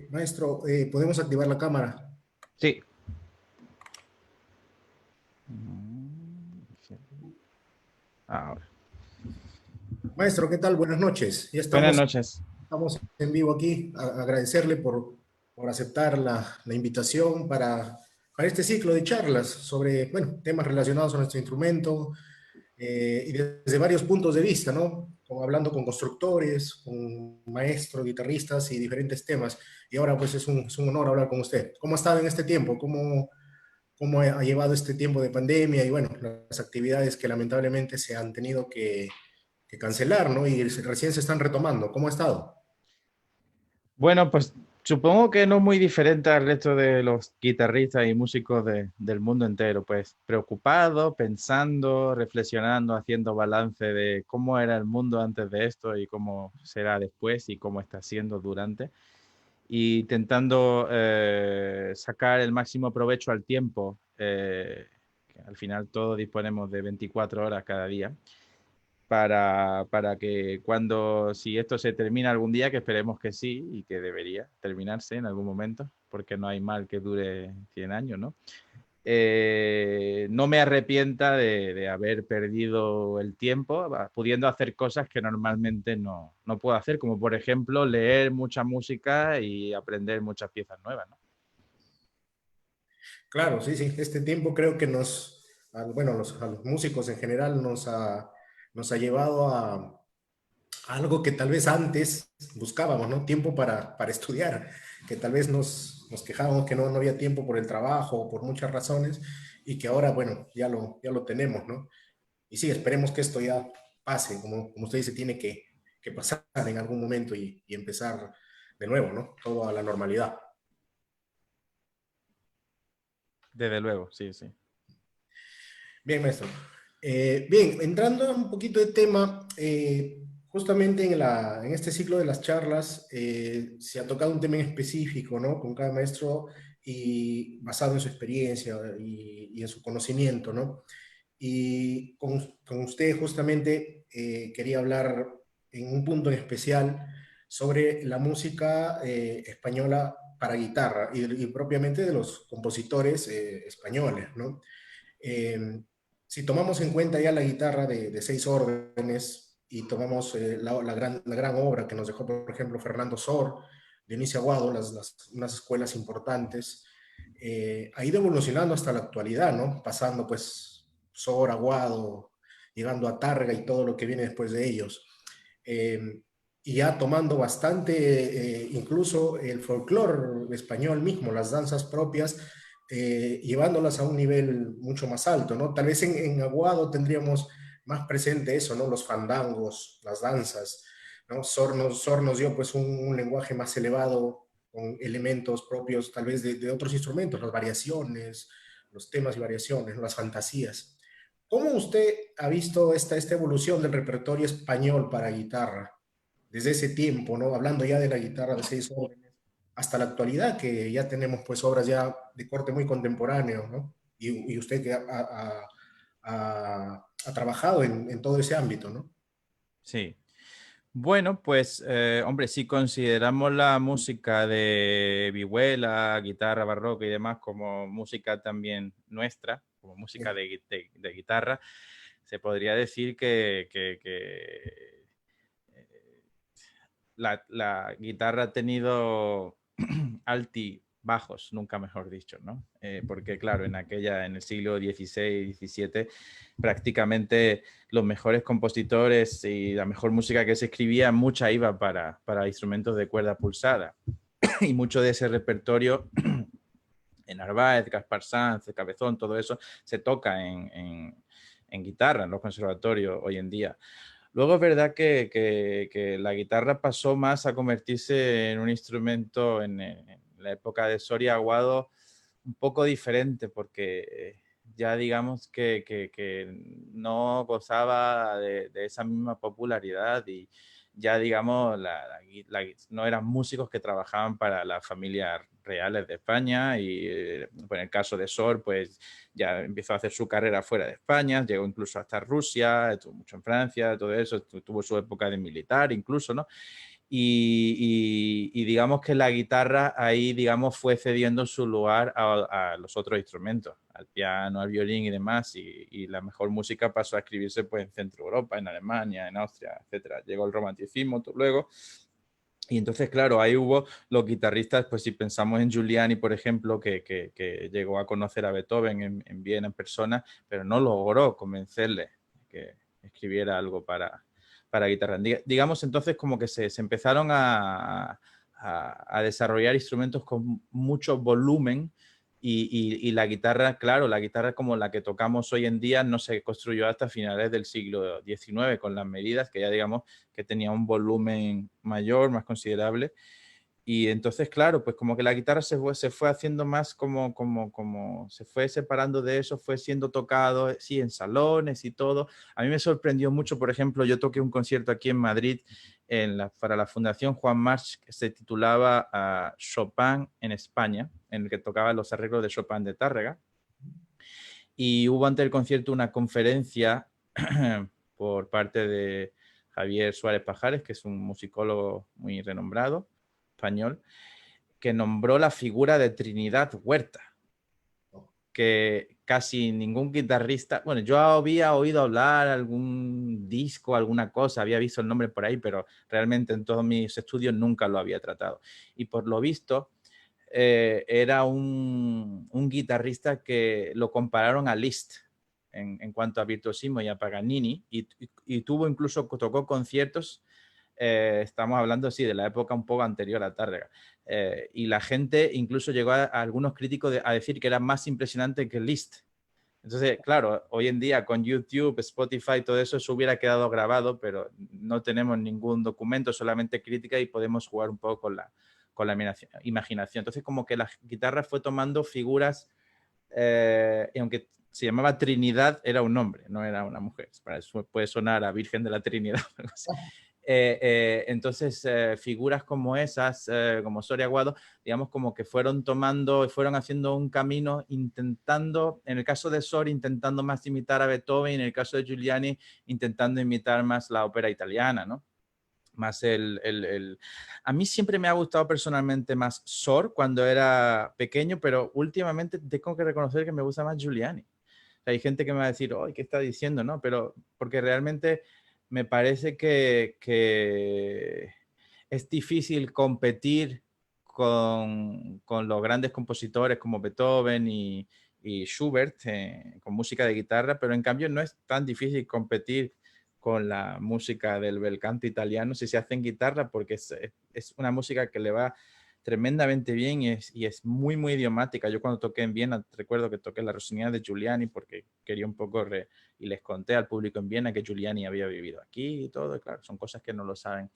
Maestro, ¿podemos activar la cámara? Sí. Ahora. Maestro, ¿qué tal? Buenas noches. Ya Buenas estamos, noches. estamos en vivo aquí. Agradecerle por aceptar la invitación para este ciclo de charlas sobre, bueno, temas relacionados a nuestro instrumento y desde varios puntos de vista, ¿no? Como hablando con constructores, con maestros, guitarristas y diferentes temas. Y ahora pues es un honor hablar con usted. ¿Cómo ha estado en este tiempo? ¿Cómo ha llevado este tiempo de pandemia y bueno, las actividades que lamentablemente se han tenido que cancelar, ¿no? Y recién se están retomando. ¿Cómo ha estado? Bueno, pues supongo que no muy diferente al resto de los guitarristas y músicos del mundo entero, pues preocupado, pensando, reflexionando, haciendo balance de cómo era el mundo antes de esto y cómo será después y cómo está siendo durante, y intentando sacar el máximo provecho al tiempo, que al final todos disponemos de 24 horas cada día para que cuando, si esto se termina algún día, que esperemos que sí y que debería terminarse en algún momento, porque no hay mal que dure 100 años, ¿no? No me arrepienta de haber perdido el tiempo pudiendo hacer cosas que normalmente no puedo hacer, como por ejemplo leer mucha música y aprender muchas piezas nuevas, ¿no? Claro, sí, sí. Este tiempo creo que bueno, a los músicos en general nos ha llevado a algo que tal vez antes buscábamos, ¿no? Tiempo para estudiar, que tal vez nos quejábamos que no había tiempo por el trabajo o por muchas razones y que ahora, bueno, ya lo tenemos, ¿no? Y sí, esperemos que esto ya pase, como usted dice, tiene que pasar en algún momento y empezar de nuevo, ¿no? Todo a la normalidad. Desde luego, sí, sí. Bien, maestro. Bien, entrando un poquito de tema, justamente en este ciclo de las charlas se ha tocado un tema en específico, ¿no? Con cada maestro y basado en su experiencia y en su conocimiento, ¿no? Y con usted justamente quería hablar en un punto en especial sobre la música española para guitarra y propiamente de los compositores españoles, ¿no? Eh, si tomamos en cuenta ya la guitarra de seis órdenes y tomamos la gran obra que nos dejó, por ejemplo, Fernando Sor, Dionisio Aguado, unas escuelas importantes, ha ido evolucionando hasta la actualidad, ¿no? Pasando pues Sor, Aguado, llegando a Targa y todo lo que viene después de ellos. Eh, y ya tomando bastante, incluso el folclore español mismo, las danzas propias, llevándolas a un nivel mucho más alto, ¿no? Tal vez en Aguado tendríamos más presente eso, ¿no? Los fandangos, las danzas, ¿no? Sor nos dio pues un lenguaje más elevado, con elementos propios tal vez de otros instrumentos, las variaciones, los temas y variaciones, ¿no? Las fantasías. ¿Cómo usted ha visto esta evolución del repertorio español para guitarra desde ese tiempo, ¿no? Hablando ya de la guitarra de seis órdenes hasta la actualidad, que ya tenemos pues obras ya de corte muy contemporáneo, ¿no? Y usted que ha trabajado en todo ese ámbito, ¿no? Sí. Bueno, pues hombre, si consideramos la música de vihuela, guitarra barroca y demás como música también nuestra, como música de guitarra, se podría decir que la guitarra ha tenido alti bajos, nunca mejor dicho, ¿no? Porque claro, en el siglo XVI, XVII, prácticamente los mejores compositores y la mejor música que se escribía, mucha iba para instrumentos de cuerda pulsada. Y mucho de ese repertorio en Narváez, Gaspar Sanz, Cabezón, todo eso se toca en guitarra en los conservatorios hoy en día. Luego es verdad que la guitarra pasó más a convertirse en un instrumento en la época de Soria Aguado un poco diferente, porque ya digamos que no gozaba de esa misma popularidad y ya digamos no eran músicos que trabajaban para las familias reales de España y en el caso de Sor pues ya empezó a hacer su carrera fuera de España, llegó incluso hasta Rusia, estuvo mucho en Francia, todo eso, tuvo su época de militar incluso, ¿no? y digamos que la guitarra ahí, digamos, fue cediendo su lugar a los otros instrumentos, al piano, al violín y demás, y la mejor música pasó a escribirse pues en Centro Europa, en Alemania, en Austria, etcétera. Llegó el romanticismo luego, y entonces, claro, ahí hubo los guitarristas, pues si pensamos en Giuliani, por ejemplo, que llegó a conocer a Beethoven en Viena en persona, pero no logró convencerle que escribiera algo para guitarra. Digamos entonces como que se empezaron a desarrollar instrumentos con mucho volumen y la guitarra, claro, la guitarra como la que tocamos hoy en día no se construyó hasta finales del siglo XIX con las medidas que ya digamos que tenía un volumen mayor, más considerable. Y entonces, claro, pues como que la guitarra se fue haciendo más como se fue separando de eso, fue siendo tocado, sí, en salones y todo. A mí me sorprendió mucho, por ejemplo, yo toqué un concierto aquí en Madrid para la Fundación Juan March que se titulaba Chopin en España, en el que tocaba los arreglos de Chopin de Tárrega. Y hubo antes del concierto una conferencia por parte de Javier Suárez Pajares, que es un musicólogo muy renombrado, español, que nombró la figura de Trinidad Huerta, que casi ningún guitarrista, bueno, yo había oído hablar algún disco, alguna cosa, había visto el nombre por ahí, pero realmente en todos mis estudios nunca lo había tratado. Y por lo visto, era un guitarrista que lo compararon a Liszt en cuanto a virtuosismo y a Paganini, y tuvo incluso, tocó conciertos, estamos hablando, sí, de la época un poco anterior a Tárrega, y la gente incluso llegó a algunos críticos a decir que era más impresionante que Liszt. Entonces, claro, hoy en día con YouTube, Spotify, todo eso se hubiera quedado grabado, pero no tenemos ningún documento, solamente crítica y podemos jugar un poco con la imaginación. Entonces, como que la guitarra fue tomando figuras, y aunque se llamaba Trinidad, era un hombre, no era una mujer. Para eso puede sonar a Virgen de la Trinidad. Entonces, figuras como esas, como Soria Aguado, digamos como que fueron tomando y fueron haciendo un camino intentando, en el caso de Soria, intentando más imitar a Beethoven, y en el caso de Giuliani, intentando imitar más la ópera italiana, ¿no? Más A mí siempre me ha gustado personalmente más Sor cuando era pequeño, pero últimamente tengo que reconocer que me gusta más Giuliani. Hay gente que me va a decir, oh, ¿qué está diciendo? ¿No? Pero porque realmente me parece que es difícil competir con los grandes compositores como Beethoven y Schubert, con música de guitarra, pero en cambio no es tan difícil competir con la música del bel canto italiano si se hace en guitarra, porque es una música que le va tremendamente bien y es muy, muy idiomática. Yo cuando toqué en Viena, recuerdo que toqué la Rosinha de Giuliani porque quería un poco, y les conté al público en Viena que Giuliani había vivido aquí y todo, y claro, son cosas que no lo saben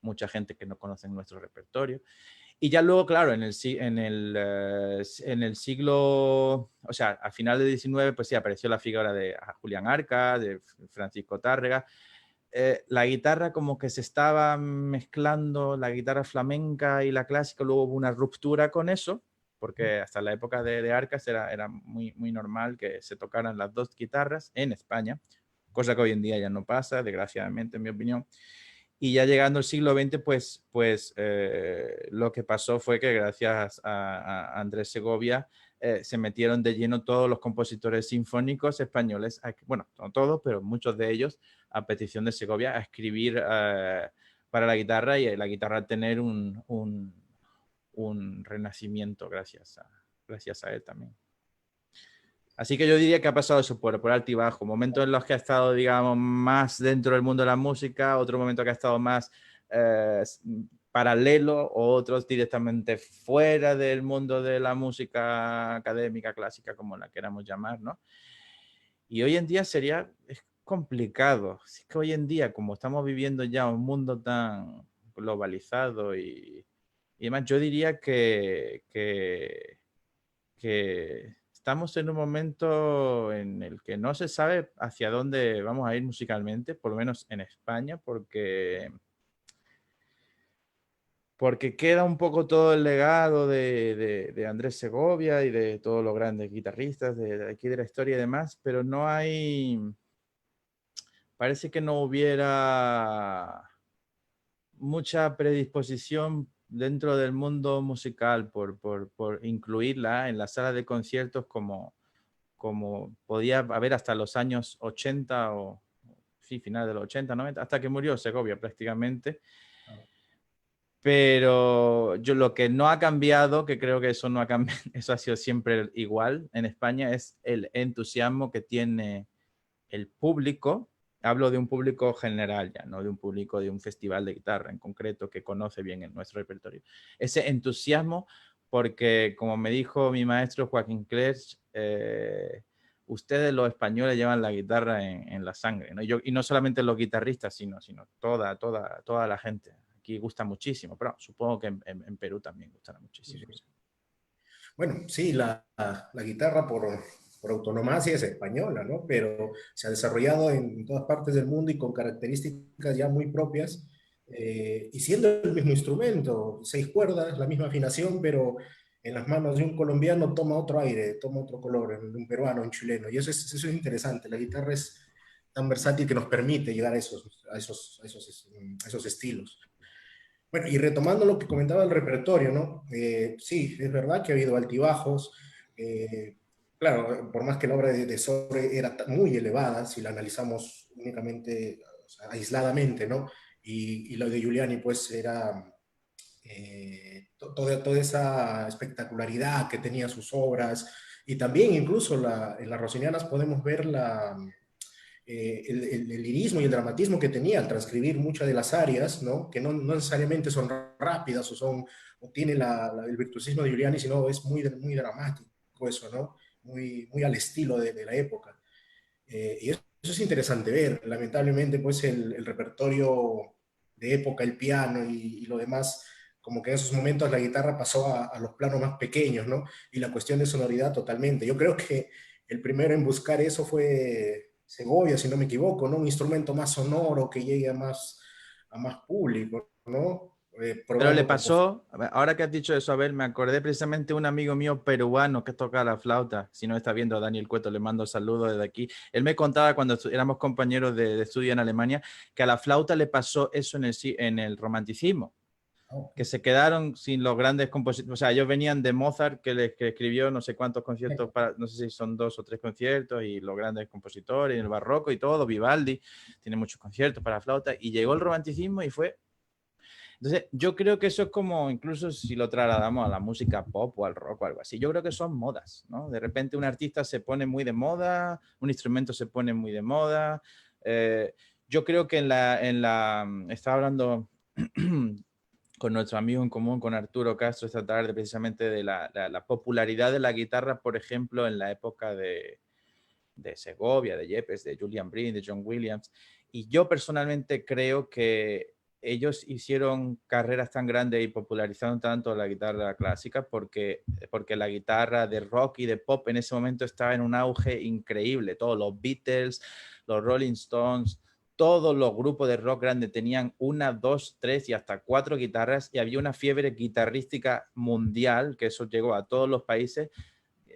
mucha gente que no conoce nuestro repertorio. Y ya luego, claro, en el siglo, o sea, a final del XIX, pues sí, apareció la figura de Julián Arca, de Francisco Tárrega. La guitarra como que se estaba mezclando, la guitarra flamenca y la clásica, luego hubo una ruptura con eso, porque hasta la época de Arcas era muy, muy normal que se tocaran las dos guitarras en España, cosa que hoy en día ya no pasa, desgraciadamente, en mi opinión. Y ya llegando al siglo XX, pues lo que pasó fue que gracias a Andrés Segovia se metieron de lleno todos los compositores sinfónicos españoles, bueno, no todos, pero muchos de ellos, a petición de Segovia, a escribir para la guitarra, y la guitarra tener un renacimiento gracias a él también. Así que yo diría que ha pasado eso por alto y bajo. Momentos en los que ha estado, digamos, más dentro del mundo de la música, otro momento que ha estado más paralelo, otros directamente fuera del mundo de la música académica, clásica, como la queramos llamar, ¿no? Y hoy en día es complicado. Es que hoy en día, como estamos viviendo ya un mundo tan globalizado y demás, yo diría que estamos en un momento en el que no se sabe hacia dónde vamos a ir musicalmente, por lo menos en España, porque queda un poco todo el legado de Andrés Segovia y de todos los grandes guitarristas de aquí de la historia y demás, pero parece que no hubiera mucha predisposición dentro del mundo musical por incluirla en la sala de conciertos como podía haber hasta los años 80 o sí, finales de los 80, 90, hasta que murió Segovia prácticamente. Pero yo lo que no ha cambiado, que creo que eso no ha cambiado, eso ha sido siempre igual en España, es el entusiasmo que tiene el público. Hablo de un público general ya, no de un público de un festival de guitarra en concreto que conoce bien en nuestro repertorio. Ese entusiasmo, porque como me dijo mi maestro Joaquín Clerch, ustedes los españoles llevan la guitarra en la sangre, ¿no? Y no solamente los guitarristas, sino toda la gente. Aquí gusta muchísimo, pero supongo que en Perú también gustará muchísimo. Bueno, sí, la guitarra por autonomía es española, ¿no? Pero se ha desarrollado en todas partes del mundo y con características ya muy propias, y siendo el mismo instrumento, 6 cuerdas, la misma afinación, pero en las manos de un colombiano toma otro aire, toma otro color, en un peruano, un chileno, y eso es interesante. La guitarra es tan versátil que nos permite llegar a esos estilos. Bueno, y retomando lo que comentaba el repertorio, ¿no? Sí, es verdad que ha habido altibajos. Claro, por más que la obra de Sobre era muy elevada, si la analizamos únicamente, o sea, aisladamente, ¿no? Y lo de Giuliani, pues era toda esa espectacularidad que tenía sus obras. Y también incluso en las Rossinianas podemos ver el lirismo y el dramatismo que tenía al transcribir muchas de las áreas, ¿no? Que no necesariamente son rápidas o tiene el virtuosismo de Giuliani, sino es muy dramático eso, ¿no? Muy al estilo de la época. Y eso es interesante ver. Lamentablemente, pues el repertorio de época, el piano y lo demás, como que en esos momentos la guitarra pasó a los planos más pequeños, ¿no? Y la cuestión de sonoridad totalmente. Yo creo que el primero en buscar eso fue Segovia, si no me equivoco, ¿no? Un instrumento más sonoro que llegue a más público, ¿no? Pero le Probando pasó, ahora que has dicho eso, a ver, me acordé precisamente de un amigo mío peruano que toca la flauta. Si no está viendo a Daniel Cueto, le mando saludos desde aquí. Él me contaba cuando éramos compañeros de estudio en Alemania que a la flauta le pasó eso en el romanticismo, que se quedaron sin los grandes compositores. O sea, ellos venían de Mozart, que escribió no sé cuántos conciertos, no sé si son 2 o 3 conciertos, y los grandes compositores, el barroco y todo, Vivaldi, tiene muchos conciertos para flauta, y llegó el romanticismo y fue. Entonces, yo creo que eso es como, incluso si lo trasladamos a la música pop o al rock o algo así, yo creo que son modas, ¿no? De repente un artista se pone muy de moda, un instrumento se pone muy de moda. Eh, yo creo que estaba hablando con nuestro amigo en común, con Arturo Castro, esta tarde, precisamente de la popularidad de la guitarra, por ejemplo, en la época de Segovia, de Yepes, de Julian Bream, de John Williams. Y yo personalmente creo que ellos hicieron carreras tan grandes y popularizaron tanto la guitarra clásica porque la guitarra de rock y de pop en ese momento estaba en un auge increíble. Todos los Beatles, los Rolling Stones, todos los grupos de rock grandes tenían 1, 2, 3 y hasta 4 guitarras, y había una fiebre guitarrística mundial, que eso llegó a todos los países,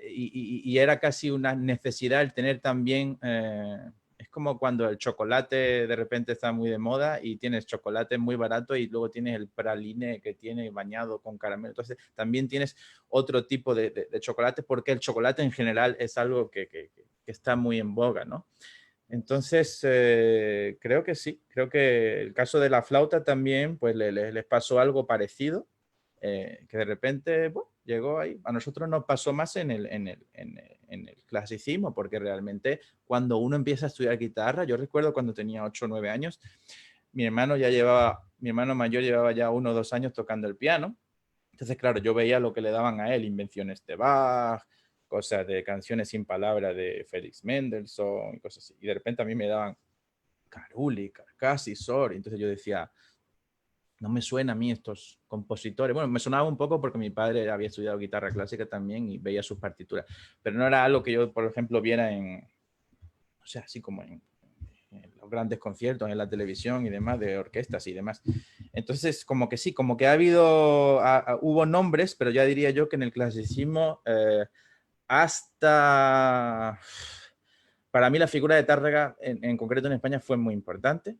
y era casi una necesidad el tener también, es como cuando el chocolate de repente está muy de moda y tienes chocolate muy barato y luego tienes el praline que tiene bañado con caramelo. Entonces también tienes otro tipo de chocolate, porque el chocolate en general es algo que está muy en boga, ¿no? Entonces, creo que sí, creo que el caso de la flauta también, pues les pasó algo parecido, que de repente bueno, llegó ahí. A nosotros nos pasó más en el clasicismo, porque realmente cuando uno empieza a estudiar guitarra, yo recuerdo cuando tenía 8 o 9 años, mi hermano mayor llevaba ya 1 o 2 años tocando el piano. Entonces, claro, yo veía lo que le daban a él, invenciones de Bach, cosas de canciones sin palabras de Félix Mendelssohn y cosas así. Y de repente a mí me daban Carulli, Carcassi, Sor. Entonces yo decía, no me suena a mí estos compositores. Bueno, me sonaba un poco porque mi padre había estudiado guitarra clásica también y veía sus partituras, pero no era algo que yo, por ejemplo, viera o sea, así como en los grandes conciertos, en la televisión y demás, de orquestas y demás. Entonces, como que sí, como que hubo nombres, pero ya diría yo que en el clasicismo, hasta, para mí la figura de Tárrega, en concreto en España, fue muy importante,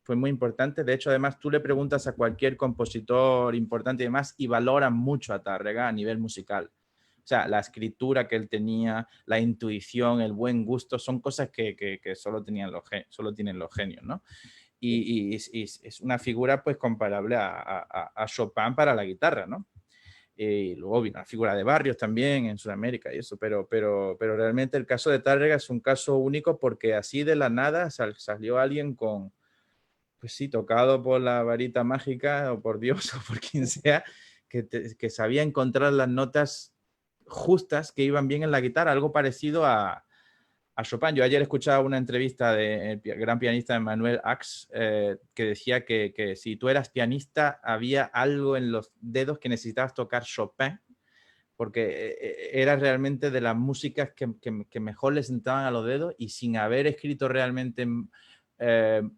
fue muy importante. De hecho, además, tú le preguntas a cualquier compositor importante y demás y valoran mucho a Tárrega a nivel musical. O sea, la escritura que él tenía, la intuición, el buen gusto, son cosas que solo solo tienen los genios, ¿no? Y es una figura pues comparable a Chopin para la guitarra, ¿no? Y luego vino la figura de Barrios también en Sudamérica y eso, pero realmente el caso de Tárrega es un caso único porque así de la nada salió alguien con, pues sí, tocado por la varita mágica o por Dios o por quien sea, que sabía encontrar las notas justas que iban bien en la guitarra, algo parecido a Chopin. Yo ayer escuchaba una entrevista del gran pianista Emmanuel Ax que decía que si tú eras pianista había algo en los dedos que necesitabas tocar Chopin porque era realmente de las músicas que mejor les sentaban a los dedos y sin haber escrito realmente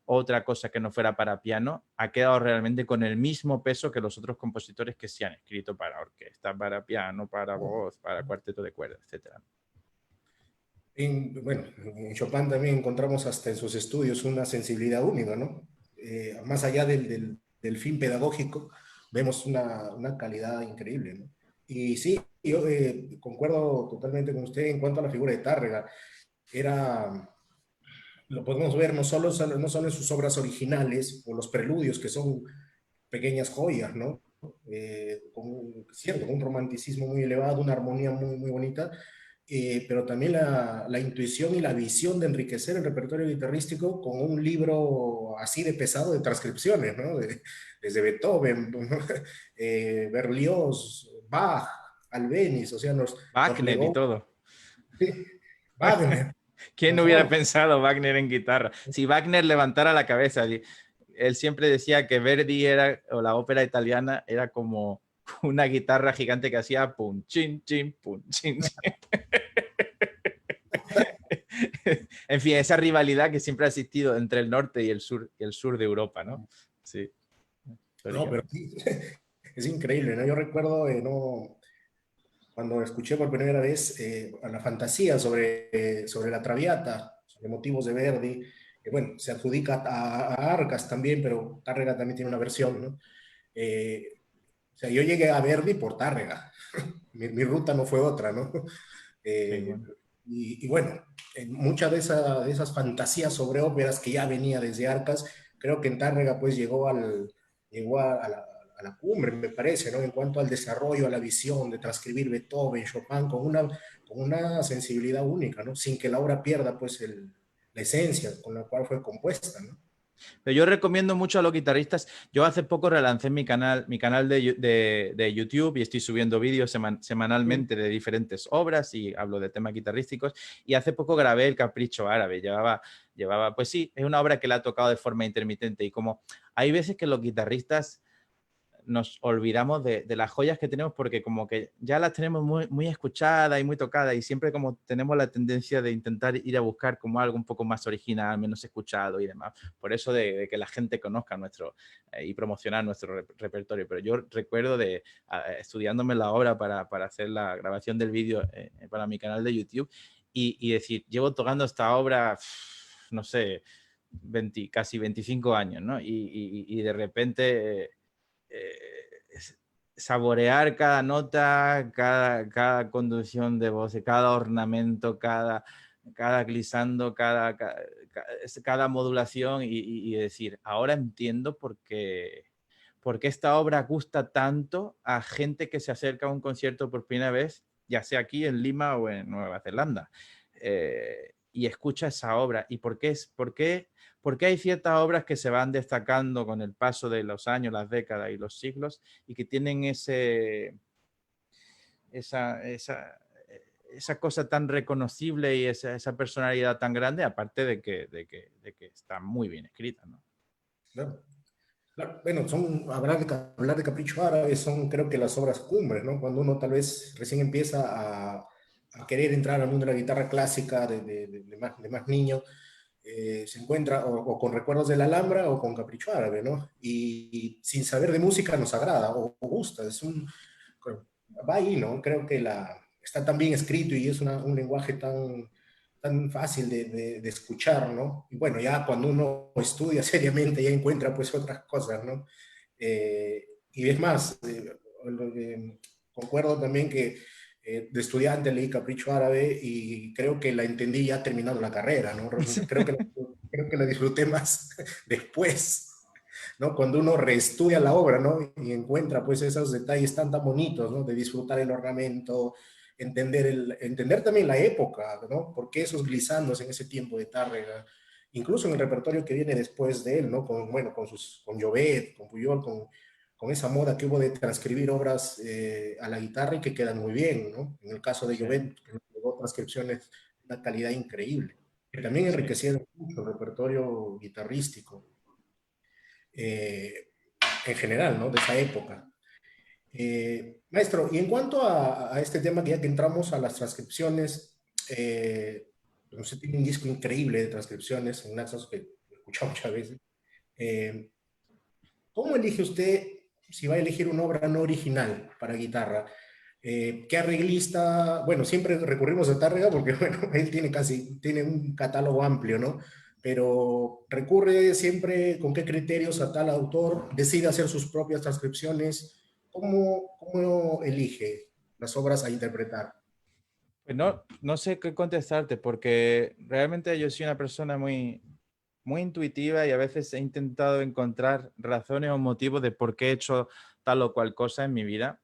otra cosa que no fuera para piano, ha quedado realmente con el mismo peso que los otros compositores que se han escrito para orquesta, para piano, para voz, para cuarteto de cuerdas, etc. Bueno, en Chopin también encontramos hasta en sus estudios una sensibilidad única, ¿no? Más allá del fin pedagógico, vemos una calidad increíble, ¿no? Y sí, yo concuerdo totalmente con usted en cuanto a la figura de Tárrega. Era, lo podemos ver no solo en sus obras originales o los preludios, que son pequeñas joyas, ¿no? Con un romanticismo muy elevado, una armonía muy, muy bonita, pero también la intuición y la visión de enriquecer el repertorio guitarrístico con un libro así de pesado de transcripciones, ¿no? Desde Beethoven, ¿no? Berlioz, Bach, Albéniz, o sea, nos Wagner y legó todo. Wagner, ¿Quién por no hubiera favor. pensado Wagner en guitarra? Si Wagner levantara la cabeza, él siempre decía que Verdi era, o la ópera italiana, era como una guitarra gigante que hacía pum, chin, chin, pum, chin, chin. En fin, esa rivalidad que siempre ha existido entre el norte y el sur de Europa, ¿no? Sí, No, pero históricamente. sí, es increíble, ¿no? Yo recuerdo, no, cuando escuché por primera vez a la fantasía sobre la Traviata, sobre motivos de Verdi, que bueno, se adjudica a Arcas también, pero Tárrega también tiene una versión, ¿no? O sea, yo llegué a Verdi por Tárrega, mi ruta no fue otra, ¿no? Qué Eh, bueno. y bueno, en muchas de esas fantasías sobre óperas que ya venía desde Arcas, creo que en Tárrega pues llegó a la cumbre, me parece, ¿no? En cuanto al desarrollo, a la visión de transcribir Beethoven, Chopin, con una sensibilidad única, ¿no? Sin que la obra pierda pues la esencia con la cual fue compuesta, ¿no? Pero yo recomiendo mucho a los guitarristas. Yo hace poco relancé mi canal de YouTube y estoy subiendo vídeos semanalmente de diferentes obras y hablo de temas guitarrísticos. Y hace poco grabé El Capricho Árabe. Pues sí, es una obra que la ha tocado de forma intermitente. Y como hay veces que los guitarristas nos olvidamos de las joyas que tenemos porque como que ya las tenemos muy, muy escuchadas y muy tocadas y siempre como tenemos la tendencia de intentar ir a buscar como algo un poco más original, menos escuchado y demás. Por eso de que la gente conozca y promocionar nuestro repertorio. Pero yo recuerdo estudiándome la obra para hacer la grabación del vídeo para mi canal de YouTube y decir, llevo tocando esta obra, no sé, casi 25 años, ¿no? Y de repente saborear cada nota, cada conducción de voz, cada ornamento, cada glissando, cada modulación y decir, ahora entiendo por qué esta obra gusta tanto a gente que se acerca a un concierto por primera vez, ya sea aquí en Lima o en Nueva Zelanda, y escucha esa obra. ¿Y por qué hay ciertas obras que se van destacando con el paso de los años, las décadas y los siglos y que tienen esa, esa, esa cosa tan reconocible y esa personalidad tan grande, aparte de que está muy bien escrita, ¿no? Claro. Claro, bueno, hablar de Capricho Árabe son creo que las obras cumbres, ¿no? Cuando uno tal vez recién empieza a querer entrar al mundo de la guitarra clásica de más niño, se encuentra o con recuerdos de la Alhambra o con Capricho Árabe, ¿no? Y sin saber de música nos agrada o gusta, va ahí, ¿no? Creo que está tan bien escrito y es un lenguaje tan, tan fácil de escuchar, ¿no? Y bueno, ya cuando uno estudia seriamente ya encuentra pues otras cosas, ¿no? Y es más, concuerdo también que de estudiante leí Capricho Árabe y creo que la entendí ya terminando la carrera, ¿no? Creo que la disfruté más después, ¿no? Cuando uno reestudia la obra, ¿no? Y encuentra pues esos detalles tan bonitos, ¿no? De disfrutar el ornamento, entender también la época, ¿no? ¿Por qué esos glisandos en ese tiempo de Tárrega? Incluso en el repertorio que viene después de él, ¿no? Bueno, con Llobet, con Puyol, con esa moda que hubo de transcribir obras a la guitarra y que quedan muy bien, ¿no? En el caso de Sí, Llobet, luego transcripciones de una calidad increíble, que también sí. enriquecieron mucho el repertorio guitarrístico eh, en general, ¿no? De esa época. Maestro, y en cuanto a este tema, que ya que entramos a las transcripciones, usted tiene un disco increíble de transcripciones en Naxos que he escuchado muchas veces. Eh, ¿Cómo elige usted si va a elegir una obra no original para guitarra? ¿Qué arreglista? Bueno, siempre recurrimos a Tárrega porque, bueno, él tiene un catálogo amplio, ¿no? Pero recurre siempre con qué criterios a tal autor, decide hacer sus propias transcripciones. ¿Cómo elige las obras a interpretar? Pues no, no sé qué contestarte porque realmente yo soy una persona muy, muy intuitiva y a veces he intentado encontrar razones o motivos de por qué he hecho tal o cual cosa en mi vida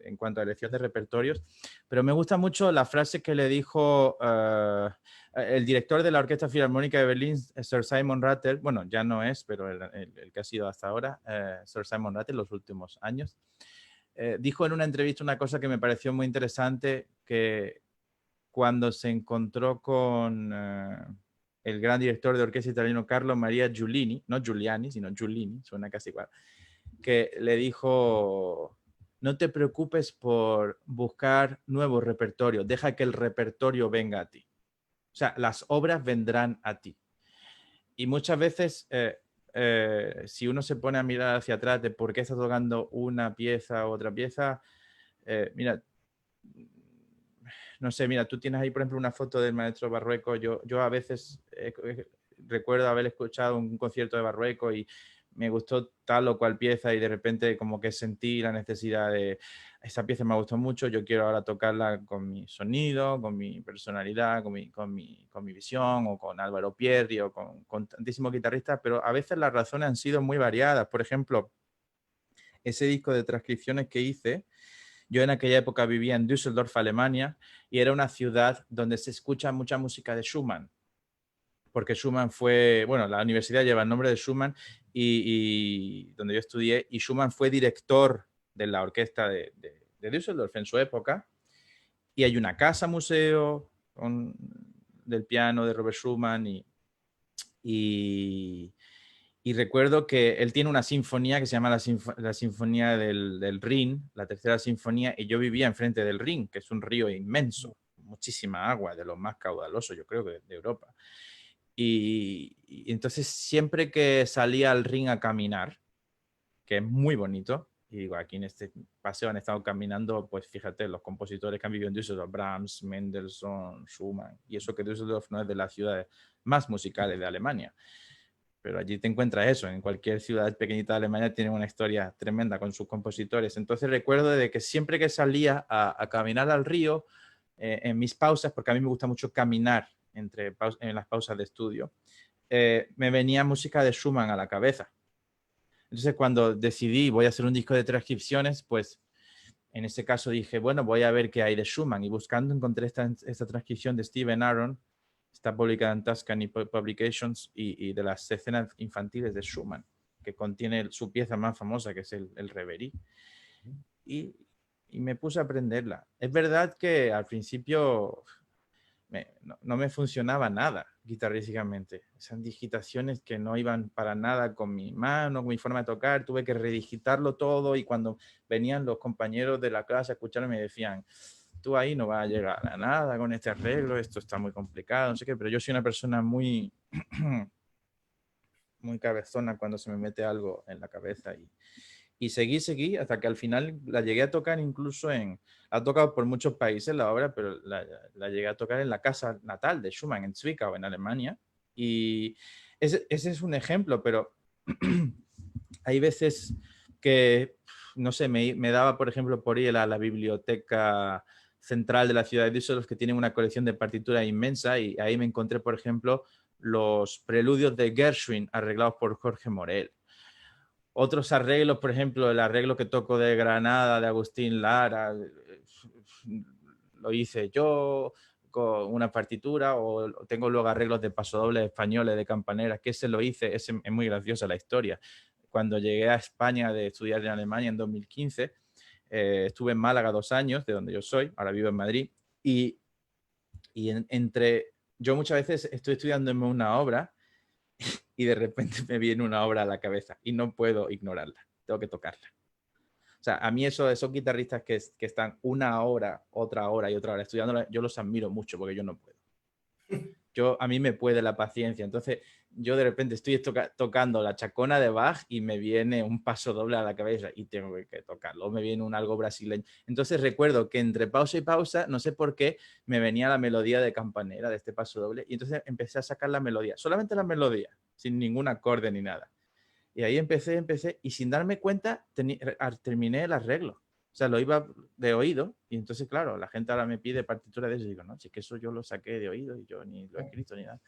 en cuanto a elección de repertorios, pero me gusta mucho la frase que le dijo el director de la Orquesta Filarmónica de Berlín, Sir Simon Rattle, bueno, ya no es, pero el que ha sido hasta ahora, Sir Simon Rattle, los últimos años, dijo en una entrevista una cosa que me pareció muy interesante, que cuando se encontró con el gran director de orquesta italiano Carlo Maria Giulini, no Giuliani, sino Giulini, suena casi igual, que le dijo, no te preocupes por buscar nuevo repertorio, deja que el repertorio venga a ti. O sea, las obras vendrán a ti. Y muchas veces, si uno se pone a mirar hacia atrás de por qué está tocando una pieza u otra pieza, mira, no sé, mira, tú tienes ahí, por ejemplo, una foto del maestro Barrueco. Yo a veces recuerdo haber escuchado un concierto de Barrueco y me gustó tal o cual pieza y de repente como que sentí la necesidad de, esa pieza me gustó mucho, yo quiero ahora tocarla con mi sonido, con mi personalidad, con mi visión, o con Álvaro Pierri, o con tantísimos guitarristas, pero a veces las razones han sido muy variadas. Por ejemplo, ese disco de transcripciones que hice, yo en aquella época vivía en Düsseldorf, Alemania, y era una ciudad donde se escucha mucha música de Schumann, porque Schumann fue, bueno, la universidad lleva el nombre de Schumann y donde yo estudié, y Schumann fue director de la orquesta de Düsseldorf en su época, y hay una casa museo del piano de Robert Schumann y, y recuerdo que él tiene una sinfonía que se llama la Sinfonía del Rin, la tercera sinfonía, y yo vivía enfrente del Rin, que es un río inmenso, muchísima agua, de los más caudalosos, yo creo que de Europa. Y entonces siempre que salía al Rin a caminar, que es muy bonito, y digo, aquí en este paseo han estado caminando, pues fíjate, los compositores que han vivido en Düsseldorf, Brahms, Mendelssohn, Schumann, y eso que Düsseldorf no es de las ciudades más musicales de Alemania, pero allí te encuentras eso, en cualquier ciudad pequeñita de Alemania tiene una historia tremenda con sus compositores. Entonces recuerdo de que siempre que salía a caminar al río, en mis pausas, porque a mí me gusta mucho caminar en las pausas de estudio, me venía música de Schumann a la cabeza. Entonces cuando decidí voy a hacer un disco de transcripciones, pues en ese caso dije, bueno, voy a ver qué hay de Schumann, y buscando encontré esta transcripción de Stephen Aron, está publicada en Tuscany Publications, y de las escenas infantiles de Schumann, que contiene su pieza más famosa, que es el Reverie. Y, y me puse a aprenderla. Es verdad que al principio no me funcionaba nada guitarrísticamente. Esas digitaciones que no iban para nada con mi mano, con mi forma de tocar, tuve que redigitarlo todo, y cuando venían los compañeros de la clase a escucharme me decían, tú ahí no vas a llegar a nada con este arreglo, esto está muy complicado, no sé qué, pero yo soy una persona muy, muy cabezona cuando se me mete algo en la cabeza, Y seguí hasta que al final la llegué a tocar incluso ha tocado por muchos países la obra, pero la llegué a tocar en la casa natal de Schumann, en Zwickau, en Alemania. Y ese es un ejemplo, pero hay veces que, no sé, me daba, por ejemplo, por ir a la biblioteca central de la ciudad de Düsseldorf, que tiene una colección de partituras inmensa, y ahí me encontré, por ejemplo, los preludios de Gershwin arreglados por Jorge Morel. Otros arreglos, por ejemplo, el arreglo que toco de Granada de Agustín Lara, lo hice yo con una partitura, o tengo luego arreglos de pasodobles españoles de campaneras, que ese lo hice, es muy graciosa la historia. Cuando llegué a España de estudiar en Alemania en 2015, estuve en Málaga 2 años, de donde yo soy, ahora vivo en Madrid, entre, yo muchas veces estoy estudiando en una obra y de repente me viene una obra a la cabeza y no puedo ignorarla, tengo que tocarla. O sea, a mí esos guitarristas que están una hora, otra hora y otra hora estudiándola, yo los admiro mucho porque yo no puedo. A mí me puede la paciencia. Entonces, yo de repente estoy tocando la Chacona de Bach y me viene un paso doble a la cabeza y tengo que tocarlo. O me viene algo brasileño. Entonces, recuerdo que entre pausa y pausa, no sé por qué, me venía la melodía de campanera de este paso doble. Y entonces empecé a sacar la melodía, solamente la melodía, sin ningún acorde ni nada. Y ahí empecé, y sin darme cuenta terminé el arreglo. O sea, lo iba de oído y entonces, claro, la gente ahora me pide partitura de eso y digo, no, si es que eso yo lo saqué de oído y yo ni lo he escrito ni nada.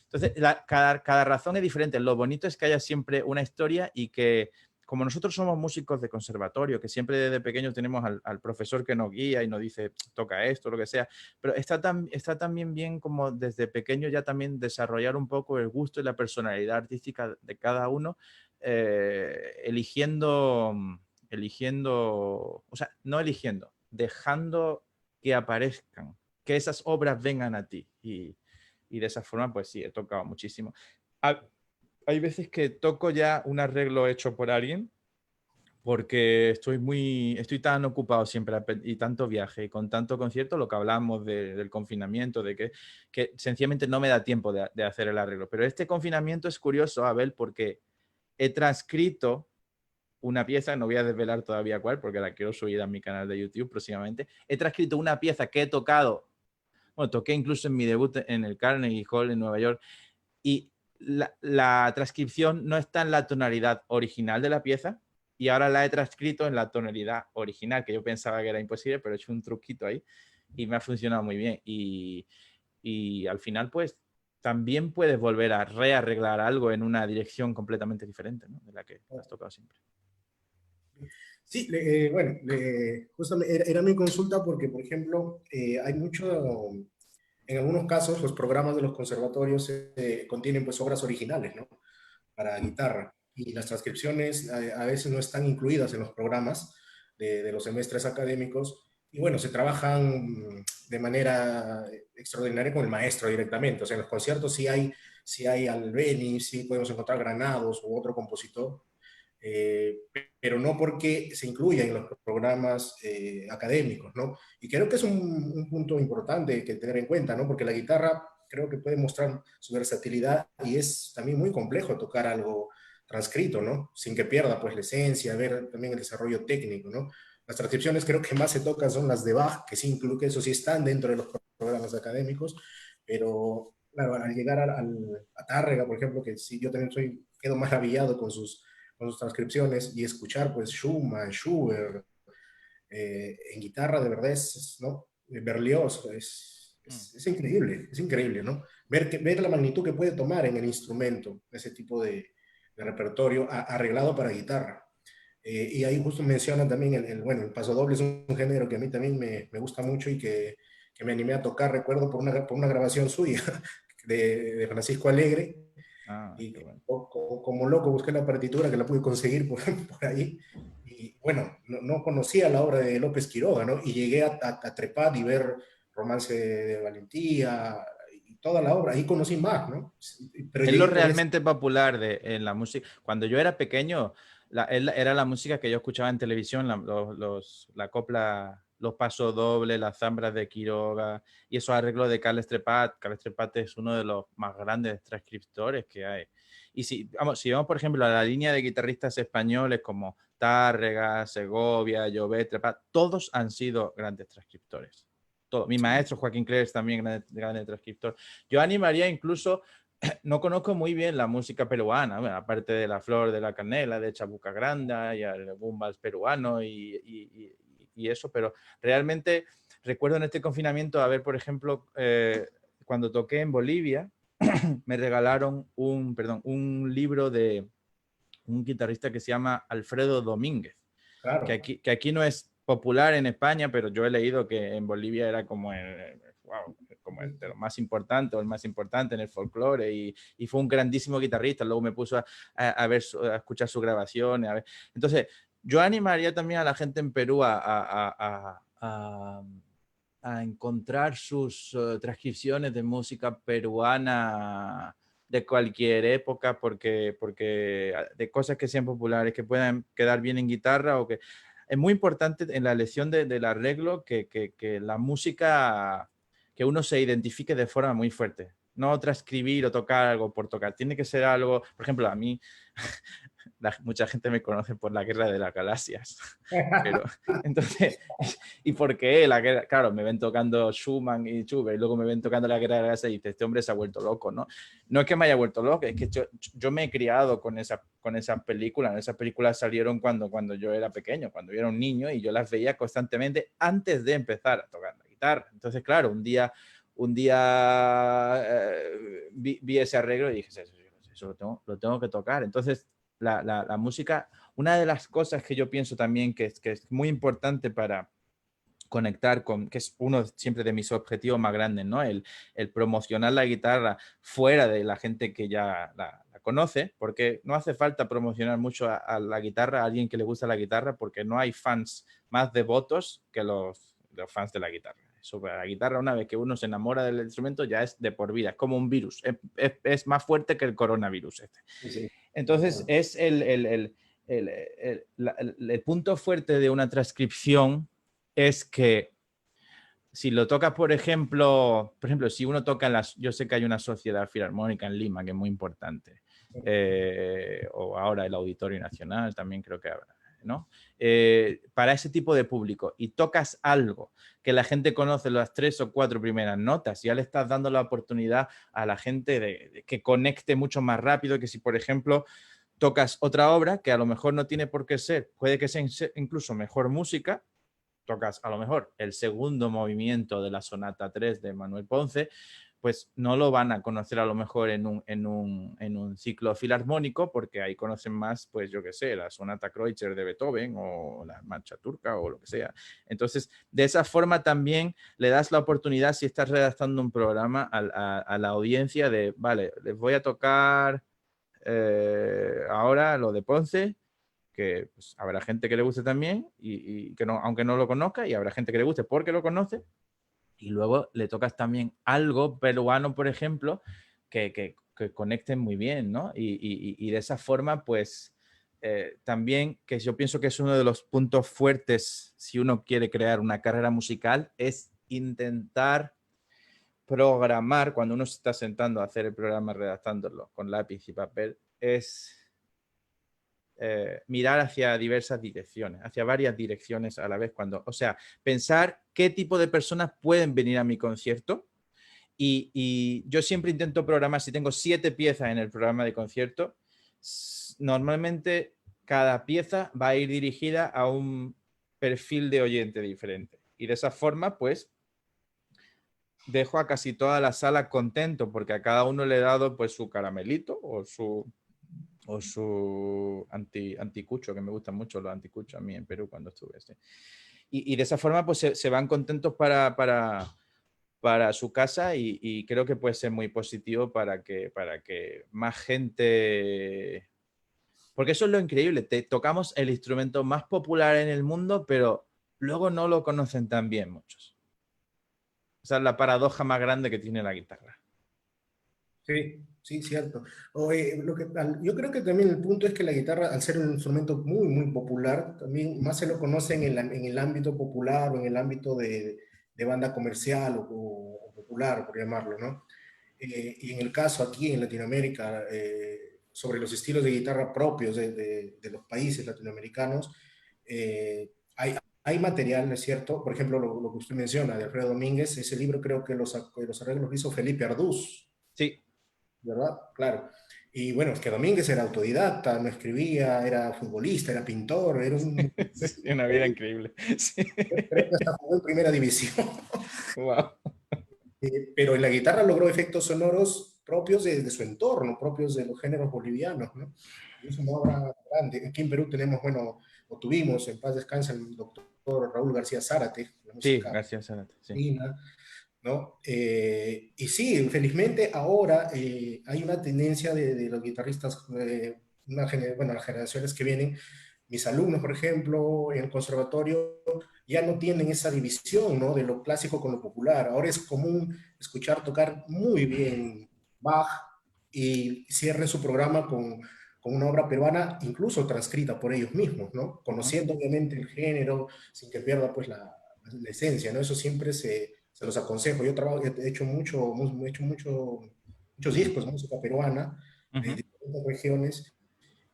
Entonces, cada razón es diferente. Lo bonito es que haya siempre una historia y que, como nosotros somos músicos de conservatorio, que siempre desde pequeños tenemos al profesor que nos guía y nos dice, toca esto, lo que sea, pero está también bien como desde pequeño ya también desarrollar un poco el gusto y la personalidad artística de cada uno, eligiendo, o sea, no eligiendo, dejando que aparezcan, que esas obras vengan a ti. Y de esa forma, pues sí, he tocado muchísimo. Hay veces que toco ya un arreglo hecho por alguien porque estoy tan ocupado siempre y tanto viaje y con tanto concierto, lo que hablamos del confinamiento, de que sencillamente no me da tiempo de hacer el arreglo. Pero este confinamiento es curioso, Abel, porque he transcrito una pieza, no voy a desvelar todavía cuál, porque la quiero subir a mi canal de YouTube próximamente. He transcrito una pieza que he tocado, bueno, toqué incluso en mi debut en el Carnegie Hall en Nueva York, y la transcripción no está en la tonalidad original de la pieza, y ahora la he transcrito en la tonalidad original, que yo pensaba que era imposible, pero he hecho un truquito ahí y me ha funcionado muy bien. Y al final, pues, también puedes volver a rearreglar algo en una dirección completamente diferente, ¿no?, de la que has tocado siempre. Sí, bueno, justamente era mi consulta porque, por ejemplo, hay mucho, en algunos casos los programas de los conservatorios contienen pues obras originales, ¿no? Para guitarra. Y las transcripciones a veces no están incluidas en los programas de los semestres académicos. Y bueno, se trabajan de manera extraordinaria con el maestro directamente. O sea, en los conciertos sí hay Albeni, sí podemos encontrar Granados u otro compositor, eh, pero no porque se incluya en los programas académicos, ¿no? Y creo que es un punto importante que tener en cuenta, ¿no? Porque la guitarra creo que puede mostrar su versatilidad y es también muy complejo tocar algo transcrito, ¿no? Sin que pierda pues la esencia, ver también el desarrollo técnico, ¿no? Las transcripciones creo que más se tocan son las de Bach, que sí incluye, eso sí están dentro de los programas académicos, pero claro, al llegar a Tárrega, por ejemplo, que sí, yo también quedo maravillado con sus transcripciones y escuchar pues Schumann, Schubert, en guitarra de verdad ¿no? Berlioz, es increíble, ¿no? Ver la magnitud que puede tomar en el instrumento ese tipo de repertorio arreglado para guitarra. Y ahí justo mencionan también bueno, el pasodoble es un género que a mí también me gusta mucho y que me animé a tocar, recuerdo, por una grabación suya de Francisco Alegre, Ah, y qué bueno. como loco busqué la partitura que la pude conseguir por ahí. Y bueno, no conocía la obra de López Quiroga, ¿no? Y llegué a trepar y ver Romance de Valentía y toda la obra. Ahí conocí más, ¿no? Pero Es lo llegué por eso. realmente popular en la música. Cuando yo era pequeño, era la música que yo escuchaba en televisión, la copla, los pasos dobles, las zambras de Quiroga y esos arreglos de Carles Trepat. Carles Trepat es uno de los más grandes transcriptores que hay. Y si vamos, por ejemplo, a la línea de guitarristas españoles como Tárrega, Segovia, Llobet, Trepat, todos han sido grandes transcriptores. Todo. Mi maestro Joaquín Clers también grande transcriptor. Yo animaría incluso, no conozco muy bien la música peruana, bueno, aparte de La Flor de la Canela, de Chabuca Granda y el Bumbas peruano y eso, pero realmente recuerdo en este confinamiento haber, por ejemplo, cuando toqué en Bolivia, me regalaron un libro de un guitarrista que se llama Alfredo Domínguez, Claro. que aquí no es popular en España, pero yo he leído que en Bolivia era como como el de lo más importante o el más importante en el folclore y fue un grandísimo guitarrista. Luego me puso a escuchar sus grabaciones. Entonces, yo animaría también a la gente en Perú a encontrar sus transcripciones de música peruana de cualquier época, porque de cosas que sean populares, que puedan quedar bien en guitarra o que... Es muy importante en la elección del arreglo que la música, que uno se identifique de forma muy fuerte. No transcribir o tocar algo por tocar. Tiene que ser algo, por ejemplo, a mí, mucha gente me conoce por la Guerra de las Galaxias. Pero, entonces, ¿y por qué? Claro, me ven tocando Schumann y Schubert, y luego me ven tocando la Guerra de las Galaxias y dice, este hombre se ha vuelto loco, ¿no? No es que me haya vuelto loco, es que yo me he criado con esas películas. Esas películas salieron cuando yo era pequeño, cuando yo era un niño, y yo las veía constantemente antes de empezar a tocar la guitarra. Entonces, claro, un día vi ese arreglo y dije, eso lo tengo que tocar. Entonces, la música, una de las cosas que yo pienso también que es muy importante para conectar con, que es uno siempre de mis objetivos más grandes, ¿no? El promocionar la guitarra fuera de la gente que ya la conoce, porque no hace falta promocionar mucho a la guitarra, a alguien que le gusta la guitarra, porque no hay fans más devotos que los fans de la guitarra. Sobre la guitarra, una vez que uno se enamora del instrumento, ya es de por vida, es como un virus, es más fuerte que el coronavirus este. Sí. Entonces, es el punto fuerte de una transcripción es que si lo tocas, por ejemplo, si uno toca yo sé que hay una sociedad filarmónica en Lima que es muy importante, o ahora el Auditorio Nacional también creo que habrá, ¿no? Para ese tipo de público y tocas algo que la gente conoce las 3 o 4 primeras notas, ya le estás dando la oportunidad a la gente de que conecte mucho más rápido que si, por ejemplo, tocas otra obra que a lo mejor no tiene por qué ser, puede que sea incluso mejor música, tocas a lo mejor el segundo movimiento de la sonata 3 de Manuel Ponce, pues no lo van a conocer a lo mejor en un ciclo filarmónico, porque ahí conocen más, pues yo qué sé, la sonata Kreutzer de Beethoven o la marcha turca o lo que sea. Entonces, de esa forma también le das la oportunidad, si estás redactando un programa, a la audiencia de, vale, les voy a tocar ahora lo de Ponce, que pues, habrá gente que le guste también y que no, aunque no lo conozca, y habrá gente que le guste porque lo conoce, y luego le tocas también algo peruano, por ejemplo, que conecten muy bien, ¿no? Y de esa forma, pues también, que yo pienso que es uno de los puntos fuertes si uno quiere crear una carrera musical, es intentar programar, cuando uno se está sentando a hacer el programa redactándolo con lápiz y papel, es mirar hacia diversas direcciones, hacia varias direcciones a la vez. O sea, pensar qué tipo de personas pueden venir a mi concierto. Y yo siempre intento programar, si tengo 7 piezas en el programa de concierto, normalmente cada pieza va a ir dirigida a un perfil de oyente diferente. Y de esa forma, pues, dejo a casi toda la sala contento, porque a cada uno le he dado pues su caramelito o su anticucho, que me gustan mucho los anticuchos a mí en Perú cuando estuve. ¿Sí? Y de esa forma pues se van contentos para su casa y creo que puede ser muy positivo para que más gente... Porque eso es lo increíble, tocamos el instrumento más popular en el mundo, pero luego no lo conocen tan bien muchos. Esa es la paradoja más grande que tiene la guitarra. Sí, sí, cierto. Yo creo que también el punto es que la guitarra, al ser un instrumento muy, muy popular, también más se lo conoce en el ámbito popular o en el ámbito de banda comercial o popular, por llamarlo, ¿no? Y en el caso aquí en Latinoamérica, sobre los estilos de guitarra propios de los países latinoamericanos. Hay material, es cierto, por ejemplo, lo que usted menciona de Alfredo Domínguez, ese libro creo que los arreglos lo hizo Felipe Ardús, Sí, ¿verdad? Claro. Y bueno, es que Domínguez era autodidacta, no escribía, era futbolista, era pintor, era un... sí, una vida increíble. Sí. Creo que hasta jugó en primera división. Wow. Pero en la guitarra logró efectos sonoros propios de su entorno, propios de los géneros bolivianos, ¿no? Y es una obra grande. Aquí en Perú tenemos, bueno, o tuvimos, en paz descansa, el doctor Raúl García Zárate, la Sí, música gracias, Sanata. Sí. fina, ¿no? Y sí, felizmente ahora hay una tendencia de los guitarristas, bueno, las generaciones que vienen, mis alumnos, por ejemplo, en el conservatorio, ya no tienen esa división, ¿no? De lo clásico con lo popular. Ahora es común escuchar tocar muy bien Bach y cierre su programa con una obra peruana, incluso transcrita por ellos mismos, ¿no? Ujú. Conociendo obviamente el género, sin que pierda pues la esencia, ¿no? Eso siempre se los aconsejo. Yo trabajo, he hecho muchos discos de música peruana de Ujú. diferentes regiones.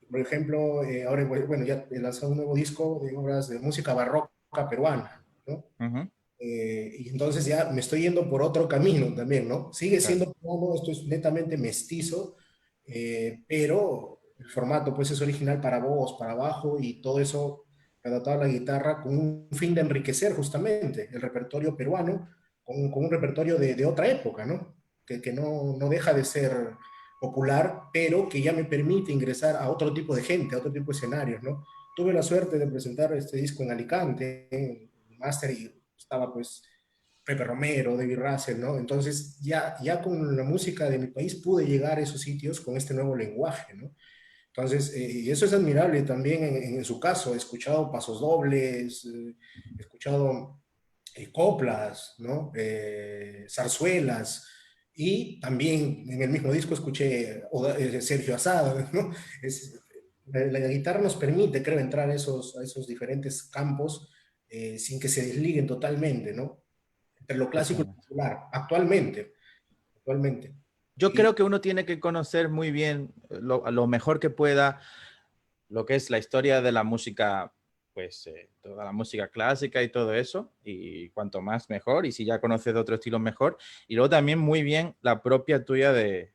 Por ejemplo, ahora, bueno, ya he lanzado un nuevo disco de obras de música barroca peruana, ¿no? Ujú. Y entonces ya me estoy yendo por otro camino también, ¿no? Sigue Claro. siendo peruano, esto es netamente mestizo, pero el formato pues es original para voz, para bajo y todo eso adaptado a la guitarra con un fin de enriquecer justamente el repertorio peruano con un repertorio de otra época, ¿no? Que no deja de ser popular, pero que ya me permite ingresar a otro tipo de gente, a otro tipo de escenarios, ¿no? Tuve la suerte de presentar este disco en Alicante, en Master, y estaba pues Pepe Romero, David Russell, ¿no? Entonces ya con la música de mi país pude llegar a esos sitios con este nuevo lenguaje, ¿no? Entonces, y eso es admirable también en su caso. He escuchado pasos dobles, he escuchado coplas, ¿no? Zarzuelas, y también en el mismo disco escuché Sergio Asada, ¿no? Es, la guitarra nos permite, creo, entrar a esos diferentes campos sin que se desliguen totalmente, ¿no? Entre lo clásico y lo Totalmente. popular, actualmente. Yo Y creo que uno tiene que conocer muy bien lo mejor que pueda lo que es la historia de la música, pues toda la música clásica y todo eso, y cuanto más mejor, y si ya conoces de otro estilo mejor, y luego también muy bien la propia tuya de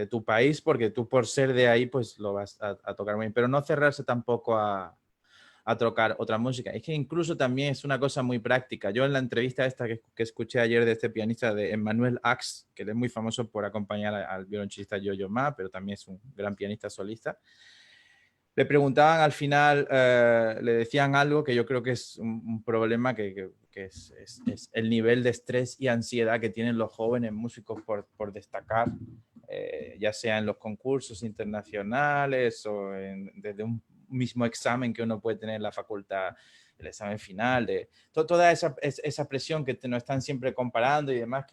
tu país, porque tú por ser de ahí, pues lo vas a tocar muy bien, pero no cerrarse tampoco a tocar otra música. Es que incluso también es una cosa muy práctica. Yo en la entrevista esta que escuché ayer de este pianista de Emmanuel Ax, que él es muy famoso por acompañar al violonchelista Yo-Yo Ma, pero también es un gran pianista solista, le preguntaban al final, le decían algo que yo creo que es un problema que es el nivel de estrés y ansiedad que tienen los jóvenes músicos por destacar, ya sea en los concursos internacionales o desde un mismo examen que uno puede tener en la facultad, el examen final, toda esa presión que nos están siempre comparando y demás,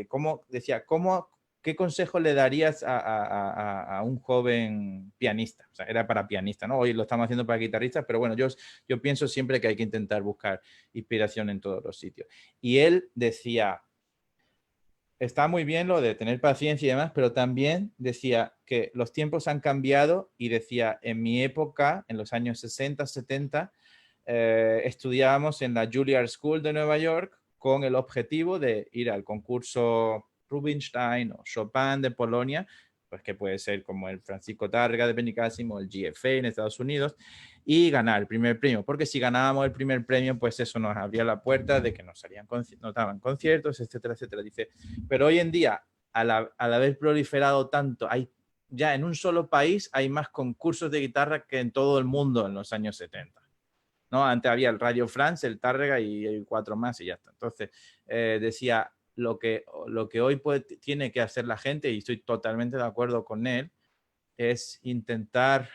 ¿cómo, decía, cómo ¿qué consejo le darías a un joven pianista? O sea, era para pianista, ¿no? Hoy lo estamos haciendo para guitarristas, pero bueno, yo pienso siempre que hay que intentar buscar inspiración en todos los sitios. Y él decía, está muy bien lo de tener paciencia y demás, pero también decía que los tiempos han cambiado y decía, en mi época, en los años 60, 70, estudiábamos en la Juilliard School de Nueva York con el objetivo de ir al concurso Rubinstein o Chopin de Polonia, pues que puede ser como el Francisco Targa de Benicàssim o el GFA en Estados Unidos, y ganar el primer premio, porque si ganábamos el primer premio, pues eso nos abría la puerta de que nos daban conciertos, etcétera, etcétera. Dice, pero hoy en día, al haber proliferado tanto, hay ya en un solo país hay más concursos de guitarra que en todo el mundo en los años 70. ¿No? Antes había el Radio France, el Tárrega y cuatro más y ya está. Entonces, decía, lo que hoy tiene que hacer la gente, y estoy totalmente de acuerdo con él, es intentar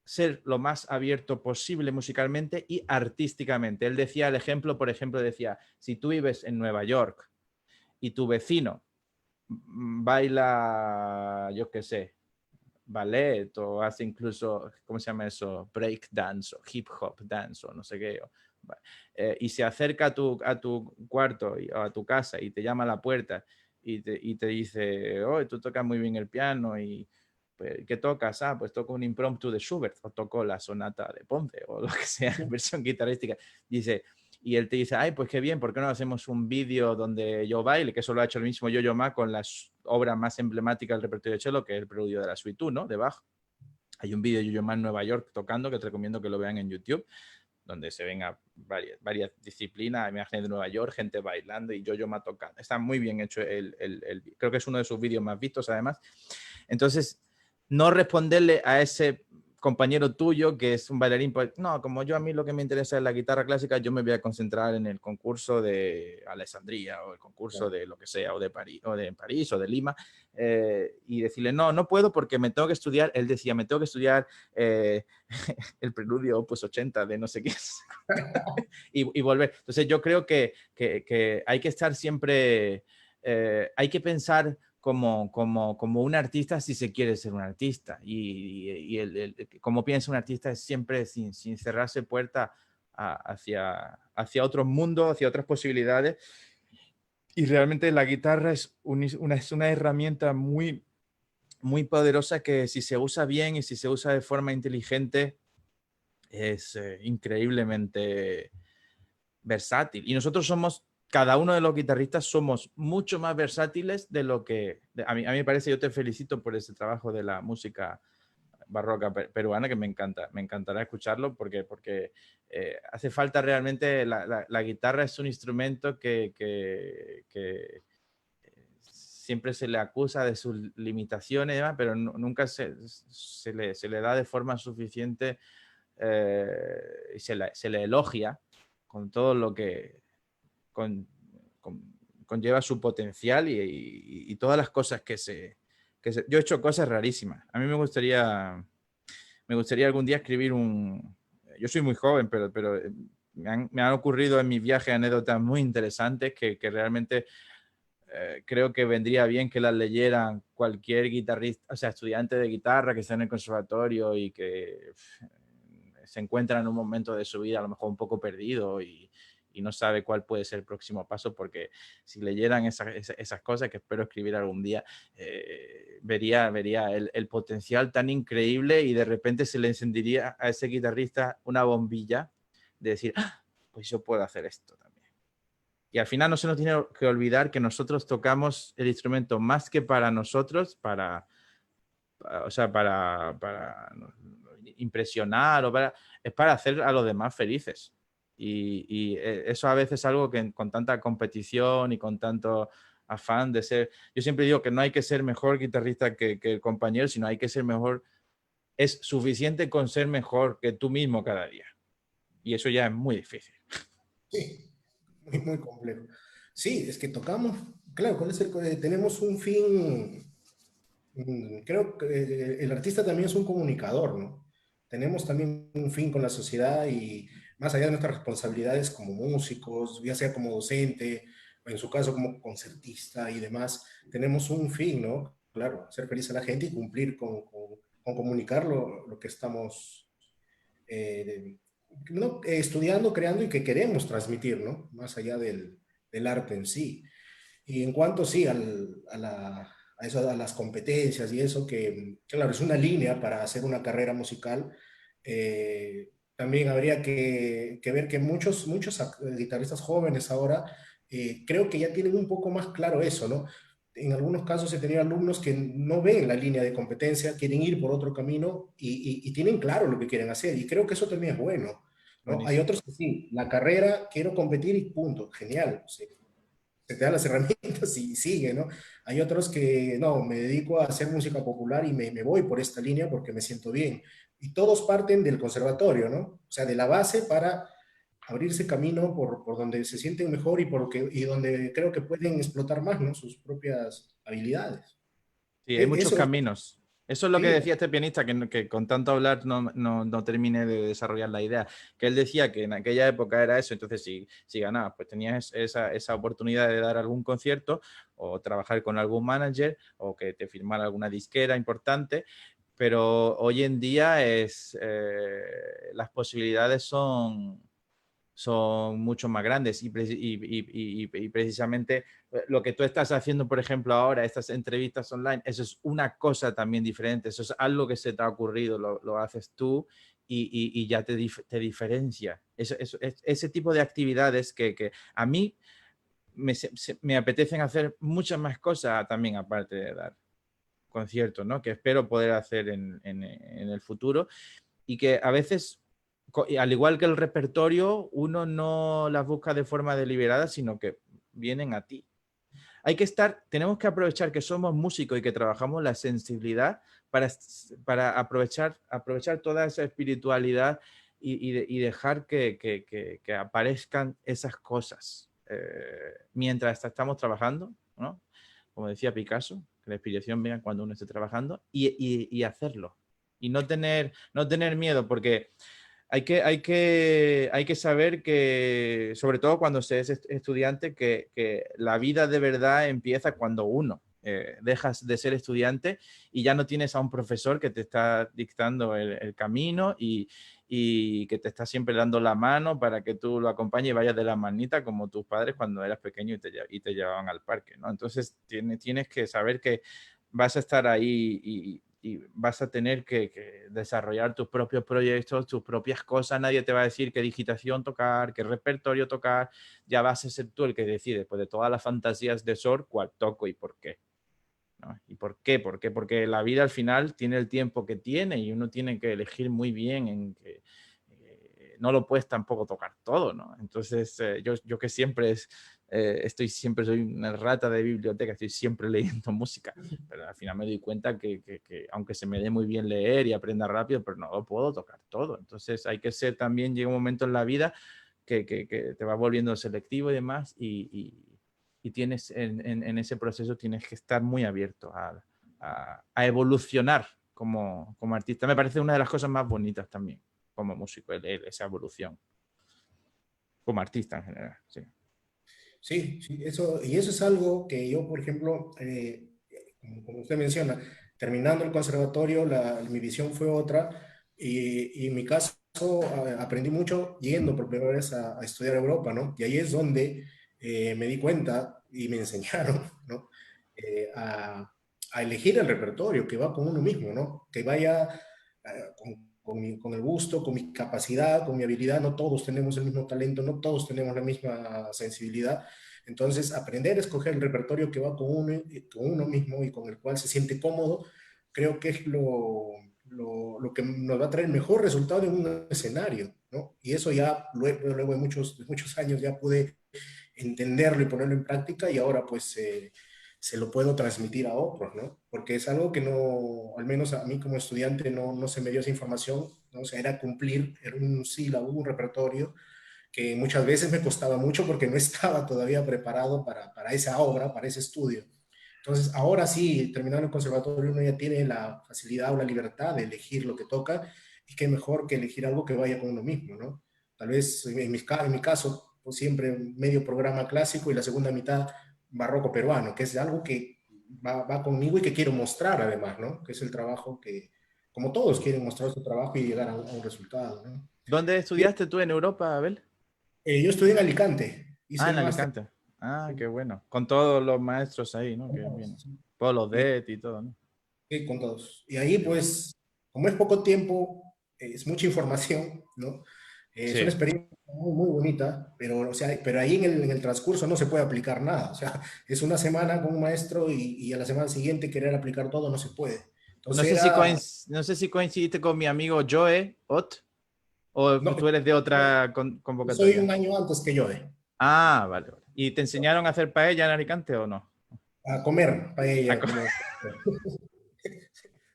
ser lo más abierto posible musicalmente y artísticamente. Él decía el ejemplo, por ejemplo, decía, si tú vives en Nueva York y tu vecino baila, yo qué sé, ballet o hace incluso, ¿cómo se llama eso? Break dance o hip hop dance o no sé qué. Y se acerca a tu cuarto o a tu casa y te llama a la puerta y te dice, oh, tú tocas muy bien el piano y pues, ¿qué tocas? Ah, pues toco un impromptu de Schubert o toco la sonata de Ponce o lo que sea en versión guitarrística. Dice, y él te dice, ay, pues qué bien, ¿por qué no hacemos un vídeo donde yo baile? Que eso lo ha hecho el mismo Yo-Yo Ma con las obras más emblemáticas del repertorio de cello, que es el preludio de la Suite 1, ¿no? De Bach. Hay un vídeo de Yo-Yo Ma en Nueva York tocando que te recomiendo que lo vean en YouTube, donde se ven a varias disciplinas, imágenes de Nueva York, gente bailando y Yo-Yo Ma tocando. Está muy bien hecho, creo que es uno de sus vídeos más vistos además. Entonces, no responderle a ese compañero tuyo que es un bailarín, pues no, como yo a mí lo que me interesa es la guitarra clásica, yo me voy a concentrar en el concurso de Alessandría o el concurso de lo que sea, o de París o de Lima, y decirle, no, no puedo porque me tengo que estudiar, él decía, me tengo que estudiar el preludio Opus 80 de no sé qué, y volver. Entonces yo creo que hay que estar siempre, hay que pensar como un artista si se quiere ser un artista. Como piensa un artista es siempre sin cerrarse puerta hacia otros mundos, hacia otras posibilidades. Y realmente la guitarra es una herramienta muy, muy poderosa que si se usa bien y si se usa de forma inteligente es increíblemente versátil. Y nosotros somos, cada uno de los guitarristas somos mucho más versátiles de lo que, a mí me parece, yo te felicito por ese trabajo de la música barroca peruana, que me encanta, me encantará escucharlo porque hace falta realmente, la guitarra es un instrumento que siempre se le acusa de sus limitaciones y demás, pero nunca se le da de forma suficiente y se le elogia con todo lo que con, conlleva su potencial y todas las cosas yo he hecho cosas rarísimas. A mí me gustaría algún día escribir yo soy muy joven, pero me han ocurrido en mi viaje anécdotas muy interesantes que realmente creo que vendría bien que las leyeran cualquier guitarrista, o sea, estudiante de guitarra que está en el conservatorio y que se encuentra en un momento de su vida a lo mejor un poco perdido y no sabe cuál puede ser el próximo paso, porque si leyeran esas cosas, que espero escribir algún día, vería el potencial tan increíble y de repente se le encendería a ese guitarrista una bombilla de decir, ¡ah! Pues yo puedo hacer esto también. Y al final no se nos tiene que olvidar que nosotros tocamos el instrumento más que para nosotros, o sea, para impresionar es para hacer a los demás felices. Y eso a veces es algo que con tanta competición y con tanto afán de ser, yo siempre digo que no hay que ser mejor guitarrista que el compañero, sino hay que ser mejor, es suficiente con ser mejor que tú mismo cada día. Y eso ya es muy difícil. Sí, muy, muy complejo. Sí, es que tocamos, claro, tenemos un fin. Creo que el artista también es un comunicador, ¿no? Tenemos también un fin con la sociedad y más allá de nuestras responsabilidades como músicos, ya sea como docente, o en su caso como concertista y demás, tenemos un fin, ¿no? Claro, hacer feliz a la gente y cumplir con comunicar lo que estamos ¿no? Estudiando, creando y que queremos transmitir, ¿no? Más allá del arte en sí. Y en cuanto, sí, a las competencias y eso, que claro, es una línea para hacer una carrera musical, también habría que ver que muchos guitarristas jóvenes ahora creo que ya tienen un poco más claro eso, ¿no? En algunos casos he tenido alumnos que no ven la línea de competencia, quieren ir por otro camino y tienen claro lo que quieren hacer. Y creo que eso también es bueno, ¿no? Hay Buenísimo. otros que sí, la carrera, quiero competir y punto, genial. Sí, se te dan las herramientas y sigue, ¿no? Hay otros que, no, me dedico a hacer música popular y me voy por esta línea porque me siento bien. Y todos parten del conservatorio, ¿no? O sea, de la base para abrirse camino por donde se sienten mejor y donde creo que pueden explotar más, ¿no? Sus propias habilidades. Sí, hay muchos Eso, caminos. Eso es lo que sí, decía este pianista, que con tanto hablar no terminé de desarrollar la idea. Que él decía que en aquella época era eso, entonces si ganabas, pues tenías esa oportunidad de dar algún concierto o trabajar con algún manager o que te firmara alguna disquera importante, pero hoy en día las posibilidades son son mucho más grandes y precisamente lo que tú estás haciendo, por ejemplo, ahora, estas entrevistas online, eso es una cosa también diferente, eso es algo que se te ha ocurrido, lo haces tú y ya te diferencia. Ese tipo de actividades que a mí me apetecen hacer muchas más cosas también aparte de dar conciertos, ¿no? Que espero poder hacer en el futuro y que a veces, al igual que el repertorio, uno no las busca de forma deliberada, sino que vienen a ti. Tenemos que aprovechar que somos músicos y que trabajamos la sensibilidad para aprovechar toda esa espiritualidad y dejar que aparezcan esas cosas mientras estamos trabajando, ¿no? Como decía Picasso, que la inspiración venga cuando uno esté trabajando y hacerlo. Y no tener miedo, porque hay que saber que, sobre todo cuando se es estudiante, que la vida de verdad empieza cuando uno dejas de ser estudiante y ya no tienes a un profesor que te está dictando el camino y que te está siempre dando la mano para que tú lo acompañes y vayas de la manita como tus padres cuando eras pequeño y te llevaban al parque, ¿no? Entonces tienes que saber que vas a estar ahí y vas a tener que desarrollar tus propios proyectos, tus propias cosas. Nadie te va a decir qué digitación tocar, qué repertorio tocar. Ya vas a ser tú el que decide, pues de todas las fantasías de Sor, cuál toco y por qué, ¿no? ¿Y por qué? Porque la vida al final tiene el tiempo que tiene y uno tiene que elegir muy bien en que no lo puedes tampoco tocar todo, ¿no? Entonces, yo que siempre soy una rata de biblioteca, estoy siempre leyendo música, pero al final me doy cuenta que aunque se me dé muy bien leer y aprenda rápido, pero no lo puedo tocar todo. Entonces, hay que ser también, llega un momento en la vida que te va volviendo selectivo y demás, y tienes en ese proceso tienes que estar muy abierto a evolucionar como artista. Me parece una de las cosas más bonitas también como músico, esa evolución como artista en general. Sí. Sí, sí, eso es algo que yo, por ejemplo, como usted menciona, terminando el conservatorio, mi visión fue otra, y en mi caso aprendí mucho yendo por primera vez a estudiar a Europa, ¿no? Y ahí es donde me di cuenta y me enseñaron, ¿no? A elegir el repertorio que va con uno mismo, ¿no? Que vaya con el gusto, con mi capacidad, con mi habilidad. No todos tenemos el mismo talento, no todos tenemos la misma sensibilidad. Entonces, aprender a escoger el repertorio que va con uno mismo y con el cual se siente cómodo, creo que es lo que nos va a traer el mejor resultado en un escenario, ¿no? Y eso ya luego de muchos años ya pude entenderlo y ponerlo en práctica, y ahora pues se lo puedo transmitir a otros, ¿no? Porque es algo que no, al menos a mí como estudiante no se me dio esa información, ¿no? O sea, era cumplir, era un sílabo, un repertorio que muchas veces me costaba mucho porque no estaba todavía preparado para esa obra, para ese estudio. Entonces, ahora sí, terminando el conservatorio, uno ya tiene la facilidad o la libertad de elegir lo que toca, y qué mejor que elegir algo que vaya con uno mismo, ¿no? Tal vez en mi caso, pues siempre medio programa clásico y la segunda mitad barroco peruano, que es algo que va conmigo y que quiero mostrar además, ¿no? Que es el trabajo que, como todos quieren mostrar su trabajo y llegar a un resultado, ¿no? ¿Dónde estudiaste tú en Europa, Abel? Yo estudié en Alicante, hice Ah, en el máster. Alicante. Ah, qué bueno. Con todos los maestros ahí, ¿no? Qué bien. Polo Y, Det y todo, ¿no? sí, con todos. Y ahí, Qué bueno. pues, como es poco tiempo, es mucha información, ¿no? Es una Sí. experiencia muy, muy bonita, pero, o sea, pero ahí en el transcurso no se puede aplicar nada. O sea, es una semana con un maestro y a la semana siguiente querer aplicar todo no se puede. No Entonces sé si, era, no sé si coincidiste con mi amigo Joe Ott o no, tú eres de otra yo soy convocatoria. un año antes que yo Ah, vale, vale. ¿Y te enseñaron a hacer paella en Alicante o no? a comer A paella, co- como,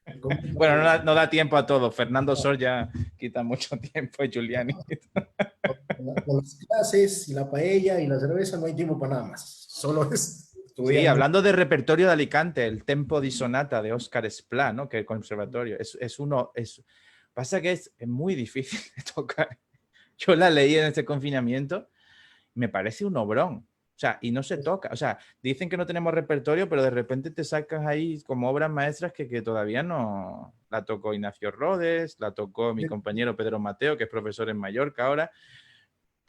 a comer Bueno, paella. no da tiempo a todo. Fernando Sor ya quita mucho tiempo, y Giuliani. Con las clases y la paella y la cerveza no hay tiempo para nada más. Solo es Sí, estudiar mucho. hablando de repertorio de Alicante, el Tempo di Sonata de Óscar Esplá, ¿no? Que el conservatorio pasa que es muy difícil de tocar. Yo la leí en este confinamiento, me parece un obrón. O sea, y no se toca. O sea, dicen que no tenemos repertorio, pero de repente te sacas ahí como obras maestras que todavía no. La tocó Ignacio Rodes, la tocó mi compañero Pedro Mateo, que es profesor en Mallorca ahora,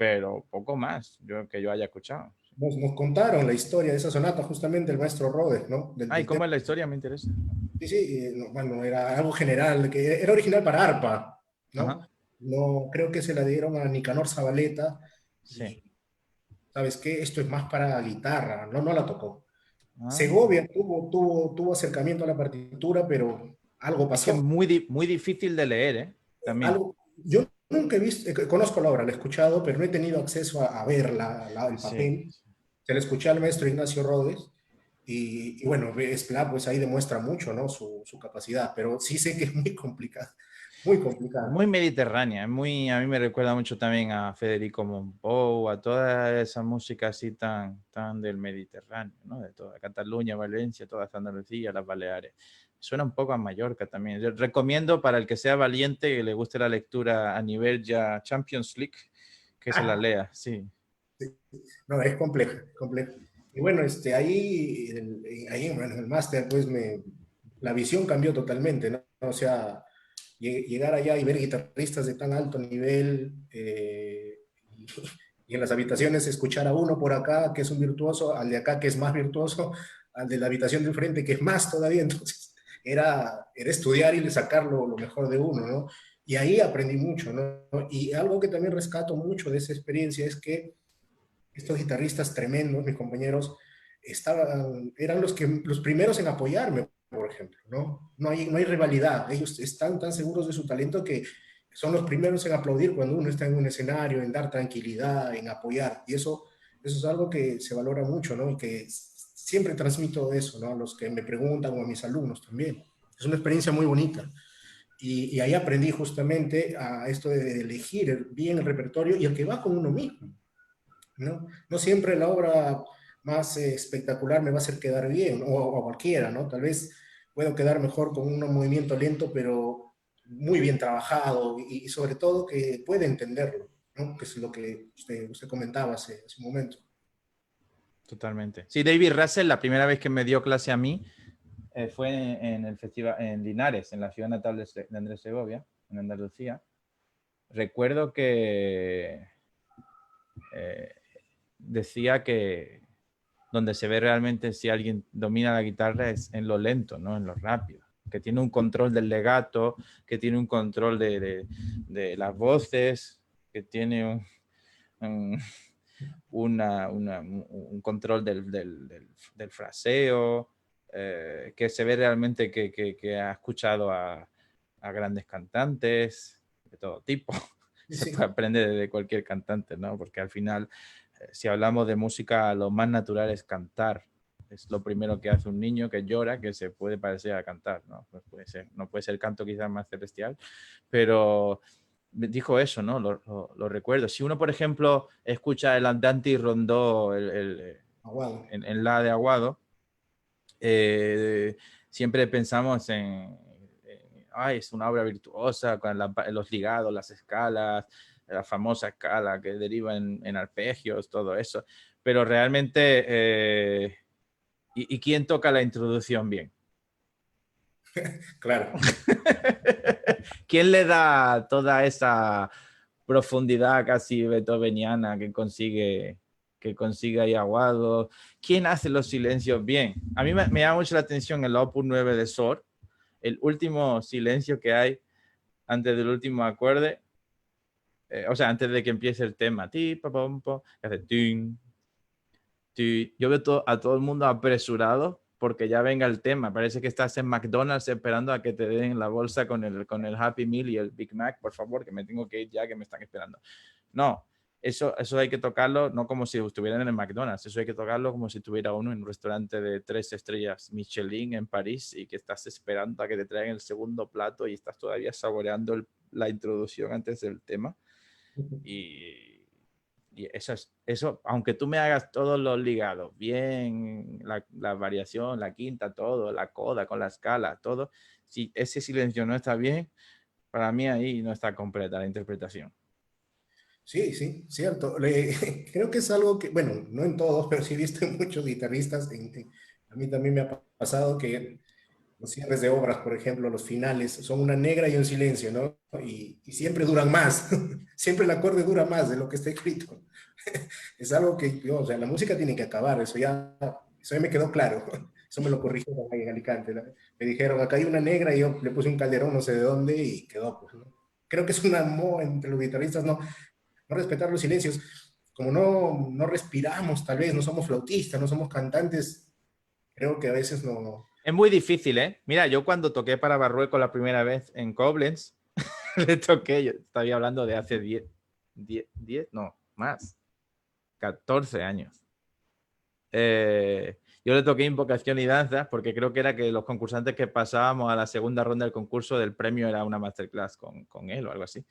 pero poco más que yo haya escuchado. Nos contaron la historia de esa sonata, justamente el maestro Rhodes, ¿no? Ay, Del tema. ¿cómo es la historia? Me interesa. Sí, sí, bueno, era algo general, que era original para arpa, ¿no? Ajá, No, creo que se la dieron a Nicanor Zabaleta sí. y, ¿sabes qué? Esto es más para guitarra, no, no la tocó. Ah. Segovia tuvo acercamiento a la partitura, pero algo Es que es pasó. muy difícil de leer, ¿eh? También. Yo nunca he visto, conozco la obra, la he escuchado, pero no he tenido acceso a ver el Sí. papel. Se la escuché al maestro Ignacio Rodes y bueno, Esplá pues ahí demuestra mucho, ¿no? Su capacidad, pero sí sé que es muy complicada, muy complicada. Muy mediterránea, a mí me recuerda mucho también a Federico Mompou, a toda esa música así tan del Mediterráneo, ¿no? De toda Cataluña, Valencia, toda Andalucía, las Baleares. Suena un poco a Mallorca también. Yo recomiendo para el que sea valiente y le guste la lectura a nivel ya Champions League, que se la lea, sí. No, es compleja, compleja. Y bueno, ahí bueno, el máster, pues la visión cambió totalmente, ¿no? O sea, llegar allá y ver guitarristas de tan alto nivel y, y en las habitaciones escuchar a uno por acá que es un virtuoso, al de acá que es más virtuoso, al de la habitación del frente que es más todavía, entonces era estudiar y sacar lo mejor de uno, ¿no? Y ahí aprendí mucho, ¿no? Y algo que también rescato mucho de esa experiencia es que estos guitarristas tremendos, mis compañeros, eran los primeros en apoyarme, por ejemplo, ¿no? No hay rivalidad, ellos están tan seguros de su talento que son los primeros en aplaudir cuando uno está en un escenario, en dar tranquilidad, en apoyar, y eso es algo que se valora mucho, ¿no? Y que siempre transmito eso, ¿no? A los que me preguntan o a mis alumnos también. Es una experiencia muy bonita. Y ahí aprendí justamente a esto de elegir bien el repertorio y el que va con uno mismo. ¿No? No siempre la obra más espectacular me va a hacer quedar bien, o cualquiera, ¿no? Tal vez puedo quedar mejor con un movimiento lento, pero muy bien trabajado y sobre todo que puede entenderlo, ¿no? Que es lo que usted comentaba hace un momento. Totalmente. Sí, David Russell, la primera vez que me dio clase a mí fue en el festival en Linares, en la ciudad natal de Andrés Segovia, en Andalucía. Recuerdo que eh, decía que donde se ve realmente si alguien domina la guitarra es en lo lento, no en lo rápido. Que tiene un control del legato, que tiene un control de las voces, que tiene un, un control del fraseo, que se ve realmente que ha escuchado a grandes cantantes de todo tipo. Se puede Sí, aprender de cualquier cantante, ¿no? Porque al final, si hablamos de música, lo más natural es cantar. Es lo primero que hace un niño que llora, que se puede parecer a cantar, ¿no? Pues puede ser, no puede ser el canto quizás más celestial, pero dijo eso, ¿no? Lo recuerdo. Si uno, por ejemplo, escucha el Andante y Rondó aguado. en la de Aguado, eh, siempre pensamos ay, es una obra virtuosa con los ligados, las escalas, la famosa escala que deriva en arpegios, todo eso. Pero realmente, ¿y quién toca la introducción bien? Claro. ¿Quién le da toda esa profundidad casi beethoveniana que consigue ahí Aguado? ¿Quién hace los silencios bien? A mí me llama mucho la atención el Opus 9 de Sor, el último silencio que hay antes del último acorde, o sea, antes de que empiece el tema, ti, pa, pom, po, que hace tin, ti. Yo veo a todo el mundo apresurado porque ya venga el tema. Parece que estás en McDonald's esperando a que te den la bolsa con el Happy Meal y el Big Mac, por favor, que me tengo que ir ya, que me están esperando. No, eso hay que tocarlo no como si estuvieran en el McDonald's, eso hay que tocarlo como si tuviera uno en un restaurante de 3 estrellas Michelin en París y que estás esperando a que te traigan el segundo plato y estás todavía saboreando la introducción antes del tema. Y, y eso, aunque tú me hagas todos los ligados, bien, la variación, la quinta, todo, la coda con la escala, todo, si ese silencio no está bien, para mí ahí no está completa la interpretación. Sí, sí, cierto. Creo que es algo que, bueno, no en todos, pero sí he visto en muchos guitarristas. A mí también me ha pasado que los cierres de obras, por ejemplo, los finales, son una negra y un silencio, ¿no? Y siempre duran más, siempre el acorde dura más de lo que está escrito. Es algo que, o sea, la música tiene que acabar, eso ya me quedó claro. Eso me lo corrigieron ahí en Alicante, ¿no? Me dijeron, acá hay una negra y yo le puse un calderón no sé de dónde y quedó, pues, ¿no? Creo que es una moda entre los guitarristas, no respetar los silencios. Como no respiramos, tal vez, no somos flautistas, no somos cantantes, creo que a veces no. Es muy difícil, ¿eh? Mira, yo cuando toqué para Barrueco la primera vez en Koblenz, le toqué, yo estaba hablando de hace 10, no, más, 14 años. Yo le toqué invocación y danza porque creo que era que los concursantes que pasábamos a la segunda ronda del concurso del premio era una masterclass con él o algo así.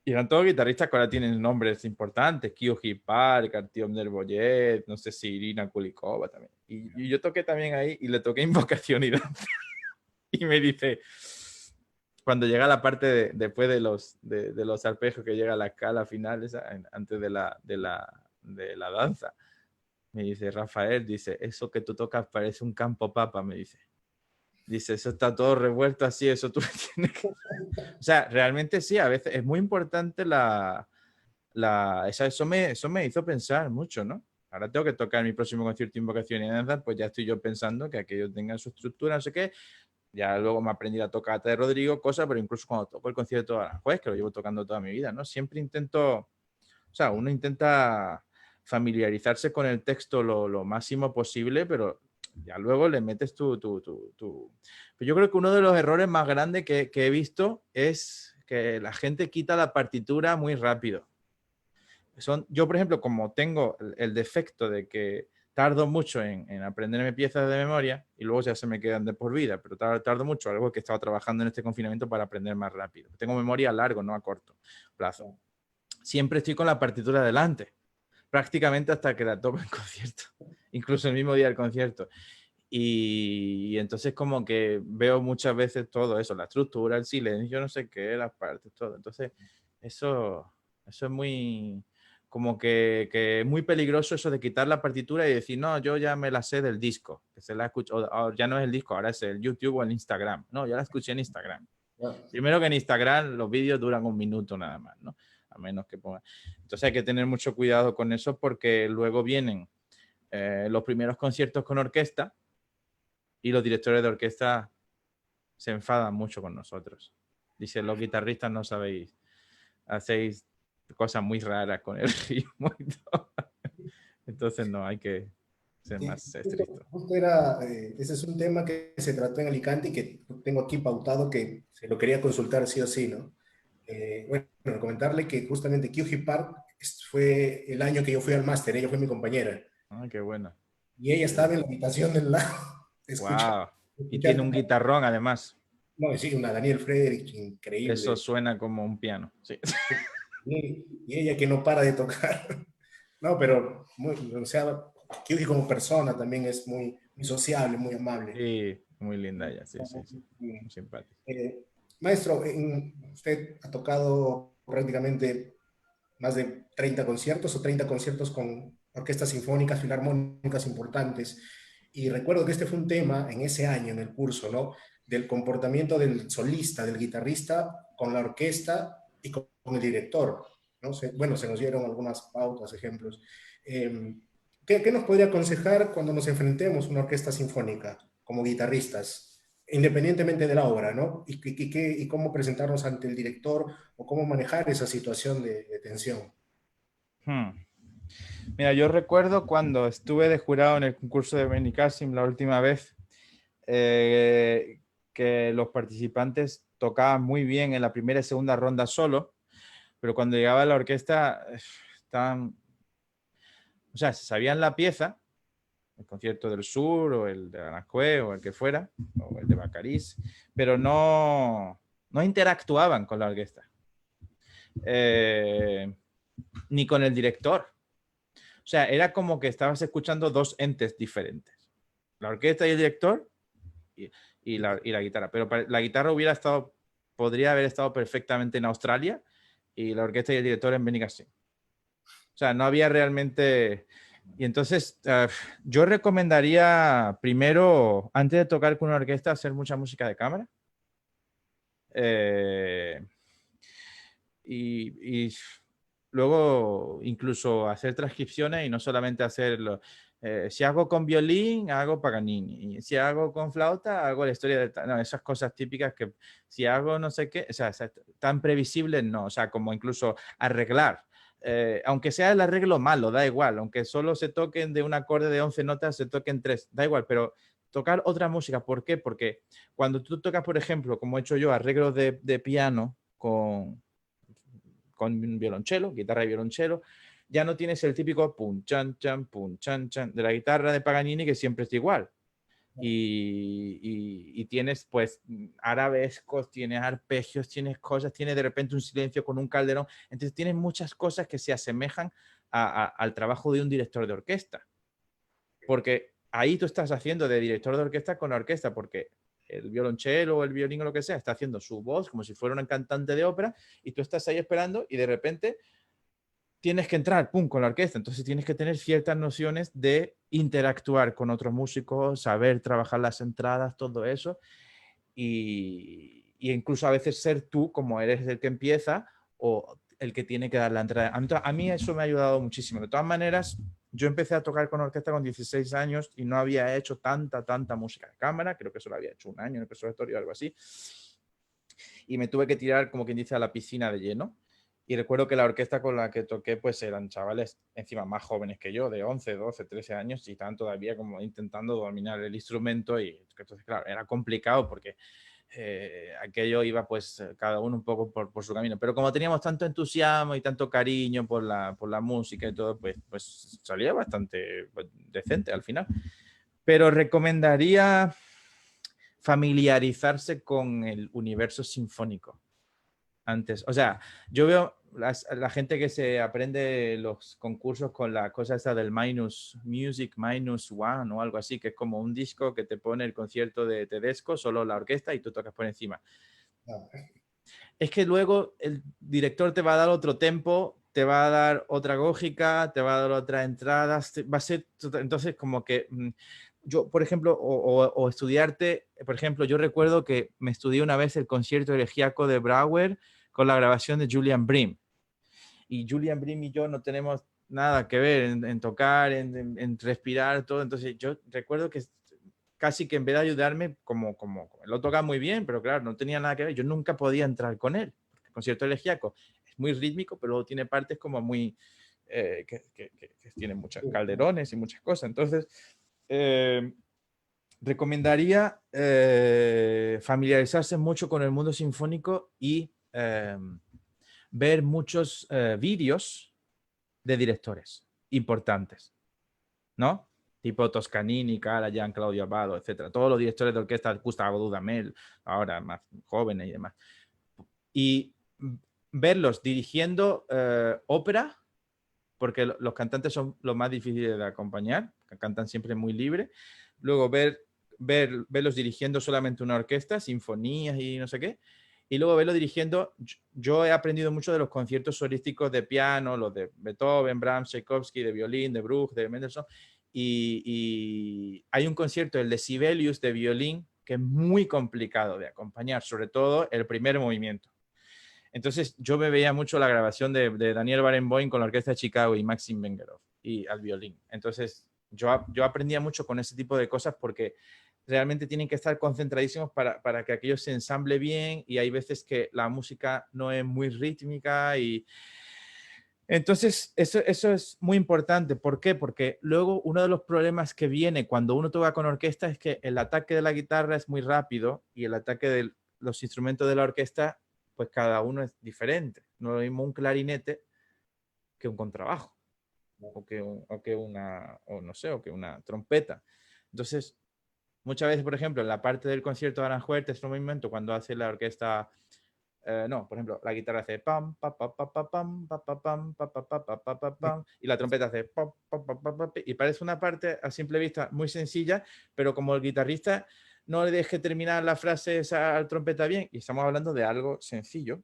Y eran todos guitarristas que ahora tienen nombres importantes, Kyuji Park, Artyom Nerboyev, no sé si Irina Kulikova también. Y yo toqué también ahí y le toqué invocación y danza. Y me dice, cuando llega la parte después de los arpegios, que llega la escala final, esa, antes de la danza, me dice, Rafael, dice, eso que tú tocas parece un campo papa, me dice. Dice, eso está todo revuelto así, eso tú tienes que... O sea, realmente sí, a veces es muy importante eso me hizo pensar mucho, ¿no? Ahora tengo que tocar mi próximo concierto Invocación y Danza, pues ya estoy yo pensando que aquello tenga su estructura, no sé qué. Ya luego me aprendí a tocar de Rodrigo, cosas, pero incluso cuando toco el concierto de Aranjuez, que lo llevo tocando toda mi vida, ¿no? Siempre intento, o sea, uno intenta familiarizarse con el texto lo máximo posible, pero ya luego le metes tu... Pero yo creo que uno de los errores más grandes que he visto es que la gente quita la partitura muy rápido. Yo, por ejemplo, como tengo el defecto de que tardo mucho en aprenderme piezas de memoria y luego ya se me quedan de por vida, pero tardo mucho, algo que estaba trabajando en este confinamiento para aprender más rápido. Tengo memoria a largo, no a corto plazo. Siempre estoy con la partitura delante, prácticamente hasta que la toco en concierto, incluso el mismo día del concierto. Y entonces como que veo muchas veces todo eso, la estructura, el silencio, no sé qué, las partes, todo. Entonces eso es muy, como que es muy peligroso eso de quitar la partitura y decir, no, yo ya me la sé del disco, que se la escucho, o ya no es el disco, ahora es el YouTube o el Instagram. No, ya la escuché en Instagram. Primero que en Instagram los vídeos duran un minuto nada más, ¿no? A menos que pongan. Entonces hay que tener mucho cuidado con eso porque luego vienen los primeros conciertos con orquesta y los directores de orquesta se enfadan mucho con nosotros. Dicen, los guitarristas no sabéis, hacéis cosas muy raras con el ritmo y todo. Entonces no, hay que ser Sí, más estricto. ese es un tema que se trató en Alicante y que tengo aquí pautado que se lo quería consultar sí o sí, ¿no? Bueno, comentarle que justamente Kyuji Park fue el año que yo fui al máster, ella fue mi compañera Ay, qué bueno. y ella estaba en la habitación del lado, escuchando, Wow. Y tiene un escuchando, guitarrón además. no, sí, una Daniel Frederick Eso increíble, suena como un piano. Sí. y ella que no para de tocar, no, pero, o sea, Kyuji como persona también es muy sociable, muy amable. Sí, muy linda ella, sí, sí, sí. Muy simpática. Eh, Maestro, usted ha tocado prácticamente más de 30 conciertos o 30 conciertos con orquestas sinfónicas, filarmónicas importantes. Y recuerdo que este fue un tema en ese año, en el curso, ¿no? Del comportamiento del solista, del guitarrista con la orquesta y con el director, ¿no? Bueno, se nos dieron algunas pautas, ejemplos. Eh, ¿qué nos podría aconsejar cuando nos enfrentemos a una orquesta sinfónica como guitarristas? Independientemente de la obra, ¿no? Y cómo presentarnos ante el director o cómo manejar esa situación de tensión. Hmm. Mira, yo recuerdo cuando estuve de jurado en el concurso de Benicassim la última vez, que los participantes tocaban muy bien en la primera y segunda ronda solo, pero cuando llegaba la orquesta estaban, o sea, sabían la pieza, el concierto del Sur o el de Aranjuez o el que fuera, o el de Bacariz, pero no interactuaban con la orquesta, eh, ni con el director. O sea, era como que estabas escuchando dos entes diferentes, la orquesta y el director y, y la guitarra. Pero la guitarra podría haber estado perfectamente en Australia y la orquesta y el director en Benicassim. O sea, no había realmente Y entonces yo recomendaría primero, antes de tocar con una orquesta, hacer mucha música de cámara. Eh, y luego incluso hacer transcripciones y no solamente hacerlo. Si hago con violín, hago Paganini. Y si hago con flauta, hago la historia de... No, esas cosas típicas que si hago no sé qué, o sea, tan previsibles no, o sea, como incluso arreglar. Aunque sea el arreglo malo, da igual, aunque solo se toquen de un acorde de 11 notas, se toquen 3, da igual, pero tocar otra música, ¿por qué? Porque cuando tú tocas, por ejemplo, como he hecho yo, arreglos de piano con violonchelo, guitarra y violonchelo, ya no tienes el típico pum, chan, chan de la guitarra de Paganini que siempre es igual. Y tienes pues arabescos, tienes arpegios, tienes cosas, tienes de repente un silencio con un calderón. Entonces tienes muchas cosas que se asemejan al trabajo de un director de orquesta. Porque ahí tú estás haciendo de director de orquesta con la orquesta, porque el violonchelo o el violín o lo que sea está haciendo su voz como si fuera una cantante de ópera y tú estás ahí esperando y de repente tienes que entrar, pum, con la orquesta. Entonces tienes que tener ciertas nociones de interactuar con otros músicos, saber trabajar las entradas, todo eso. Y incluso a veces ser tú como eres el que empieza o el que tiene que dar la entrada. A mí eso me ha ayudado muchísimo. De todas maneras, yo empecé a tocar con orquesta con 16 años y no había hecho tanta música de cámara. Creo que solo había hecho un año en el conservatorio o algo así. Y me tuve que tirar, como quien dice, a la piscina de lleno. Y recuerdo que la orquesta con la que toqué, pues eran chavales encima más jóvenes que yo, de 11, 12, 13 años, y estaban todavía como intentando dominar el instrumento. Y entonces, claro, era complicado porque aquello iba pues cada uno un poco por su camino. Pero como teníamos tanto entusiasmo y tanto cariño por la música y todo, pues salía bastante pues, decente al final. Pero recomendaría familiarizarse con el universo sinfónico antes. O sea, yo veo la gente que se aprende los concursos con la cosa esa del minus music, minus one o algo así, que es como un disco que te pone el concierto de Tedesco, solo la orquesta y tú tocas por encima. Es que luego el director te va a dar otro tempo, te va a dar otra gógica, te va a dar otras entradas, va a ser, entonces como que yo, por ejemplo, o estudiarte, por ejemplo, yo recuerdo que me estudié una vez el concierto elegíaco de Brauer con la grabación de Julian Bream. Y Julian Bream y yo no tenemos nada que ver en tocar, en respirar, todo. Entonces yo recuerdo que casi que en vez de ayudarme, como lo toca muy bien, pero claro, no tenía nada que ver, yo nunca podía entrar con él. El concierto elegíaco es muy rítmico, pero luego tiene partes como muy, que tienen muchos calderones y muchas cosas. Entonces, recomendaría familiarizarse mucho con el mundo sinfónico y ver muchos vídeos de directores importantes, ¿no? Tipo Toscanini, Karajan, Claudio Abbado, etcétera. Todos los directores de orquesta, Gustavo Dudamel, ahora más jóvenes y demás. Y verlos dirigiendo ópera, porque los cantantes son los más difíciles de acompañar, que cantan siempre muy libre. Luego verlos dirigiendo solamente una orquesta, sinfonías y no sé qué. Y luego verlo dirigiendo, yo he aprendido mucho de los conciertos solistas de piano, los de Beethoven, Brahms, Tchaikovsky, de violín, de Bruch, de Mendelssohn. Y hay un concierto, el de Sibelius, de violín, que es muy complicado de acompañar, sobre todo el primer movimiento. Entonces yo me veía mucho la grabación de Daniel Barenboim con la Orquesta de Chicago y Maxim Vengerov y al violín. Entonces yo aprendía mucho con ese tipo de cosas porque realmente tienen que estar concentradísimos para que aquello se ensamble bien y hay veces que la música no es muy rítmica y entonces eso es muy importante. ¿Por qué? Porque luego uno de los problemas que viene cuando uno toca con orquesta es que el ataque de la guitarra es muy rápido y el ataque de los instrumentos de la orquesta pues cada uno es diferente. No es lo mismo un clarinete que un contrabajo o no sé, o que una trompeta. Entonces, muchas veces, por ejemplo, en la parte del concierto de Aranjuez, este momento cuando hace la orquesta, no, por ejemplo, la guitarra hace pam, pa, pa, pa, pa, pam, pa, pa, pam, pa, pa, pa, pa, pa, pa, pam, y la trompeta hace pam, pa, pa, pa, pa, y parece una parte a simple vista muy sencilla, pero como el guitarrista no le deje terminar la frase esa al trompeta bien, y estamos hablando de algo sencillo,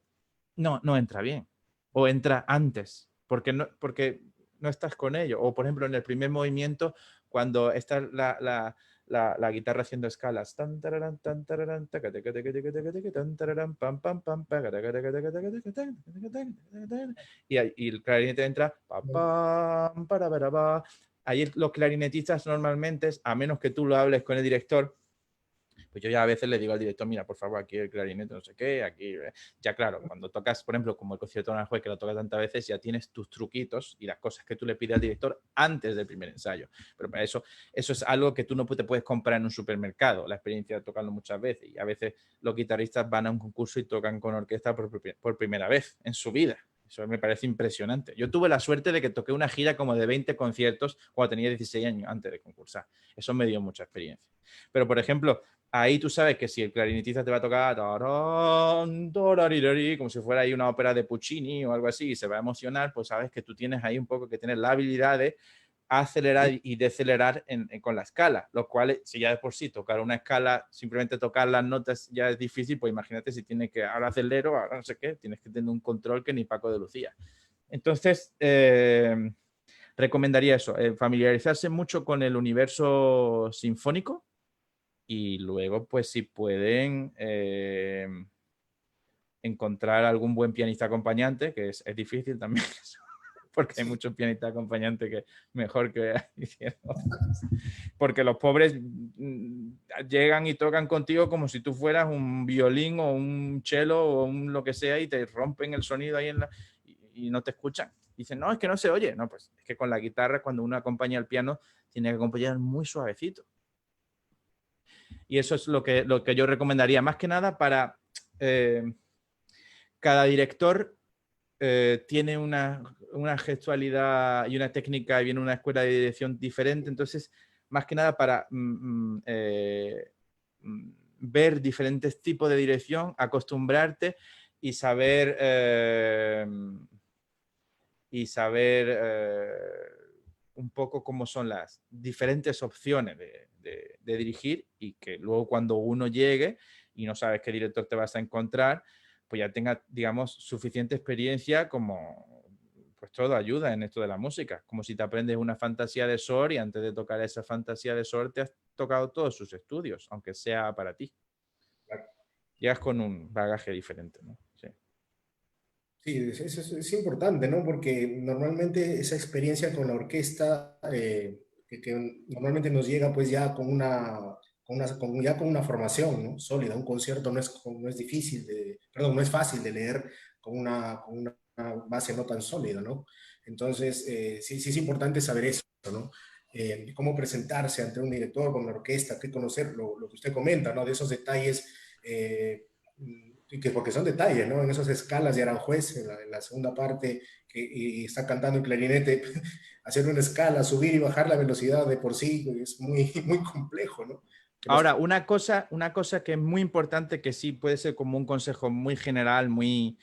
no entra bien. O entra antes. Porque no estás con ello. O, por ejemplo, en el primer movimiento, cuando está la guitarra haciendo escalas. Tan, tararán, tan, tararán, taca, taca, taca, taca, taca, taca, tan, tararán, pam, pam, pam, paga, taca, taca, taca, taca, taca, taca, taca, taca, taca, y el clarinete entra, pa, pam, para, pa. Ahí los clarinetistas normalmente, a menos que tú lo hables con el director, pues yo ya a veces le digo al director, mira, por favor, aquí el clarinete, no sé qué, aquí. Ya claro, cuando tocas, por ejemplo, como el concierto de Aranjuez, que lo tocas tantas veces, ya tienes tus truquitos y las cosas que tú le pides al director antes del primer ensayo. Pero para eso es algo que tú no te puedes comprar en un supermercado, la experiencia de tocarlo muchas veces. Y a veces los guitarristas van a un concurso y tocan con orquesta por primera vez en su vida. Eso me parece impresionante. Yo tuve la suerte de que toqué una gira como de 20 conciertos cuando tenía 16 años antes de concursar. Eso me dio mucha experiencia. Pero, por ejemplo, ahí tú sabes que si el clarinetista te va a tocar como si fuera ahí una ópera de Puccini o algo así y se va a emocionar, pues sabes que tú tienes ahí un poco que tener la habilidad de acelerar y decelerar con la escala, lo cual, si ya de por sí tocar una escala, simplemente tocar las notas ya es difícil, pues imagínate si tienes que, ahora acelero, ahora no sé qué, tienes que tener un control que ni Paco de Lucía. Entonces, recomendaría eso, familiarizarse mucho con el universo sinfónico y luego, pues si pueden encontrar algún buen pianista acompañante, que es difícil también, porque hay muchos pianistas acompañantes que mejor que hicieron. Porque los pobres llegan y tocan contigo como si tú fueras un violín o un cello o un lo que sea y te rompen el sonido ahí y no te escuchan. Dicen, no, es que no se oye. No, pues es que con la guitarra, cuando uno acompaña al piano, tiene que acompañar muy suavecito. Y eso es lo que yo recomendaría, más que nada para cada director tiene una gestualidad y una técnica y viene una escuela de dirección diferente, entonces más que nada para ver diferentes tipos de dirección, acostumbrarte y saber un poco cómo son las diferentes opciones de dirigir y que luego cuando uno llegue y no sabes qué director te vas a encontrar, pues ya tenga, digamos, suficiente experiencia como, pues todo ayuda en esto de la música. Como si te aprendes una fantasía de Sor y antes de tocar esa fantasía de Sor te has tocado todos sus estudios, aunque sea para ti. Llegas con un bagaje diferente, ¿no? Sí. Sí, es importante, ¿no? Porque normalmente esa experiencia con la orquesta, que normalmente nos llega pues ya ya con una formación, ¿no? Sólida. Un concierto no es difícil perdón, no es fácil de leer con una base no tan sólida, ¿no? Entonces, sí es importante saber eso, ¿no? Cómo presentarse ante un director con la orquesta, qué conocer, lo que usted comenta, ¿no? De esos detalles. Y que porque son detalles, ¿no? En esas escalas de Aranjuez, en la segunda parte, y está cantando en clarinete, hacer una escala, subir y bajar la velocidad de por sí, es muy complejo, ¿no? Ahora, una cosa que es muy importante, que sí puede ser como un consejo muy general, muy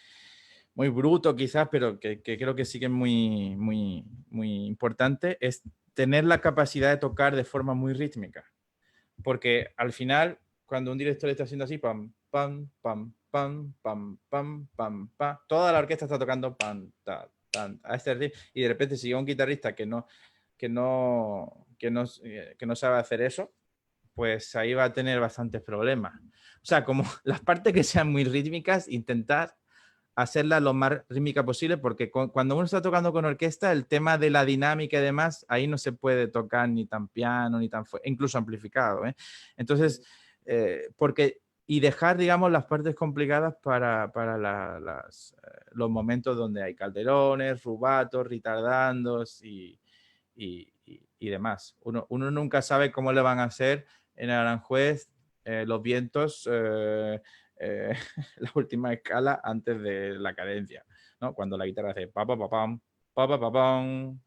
bruto quizás, pero que creo que sí que es muy importante, es tener la capacidad de tocar de forma muy rítmica. Porque al final, cuando un director está haciendo así, pam, pam, pam, pam, pam, pam, pam, pam, toda la orquesta está tocando pam, ta, tan, a este ritmo, y de repente si un guitarrista que no sabe hacer eso, pues ahí va a tener bastantes problemas. O sea, como las partes que sean muy rítmicas, intentar hacerla lo más rítmica posible, porque cuando uno está tocando con orquesta, el tema de la dinámica y demás, ahí no se puede tocar ni tan piano, ni tan fuerte, incluso amplificado. Entonces, y dejar, digamos, las partes complicadas para los momentos donde hay calderones, rubatos, ritardandos y demás. Uno nunca sabe cómo le van a hacer en Aranjuez los vientos, la última escala antes de la cadencia, ¿no? Cuando la guitarra hace pa pa pa pam, pa pa pa pam,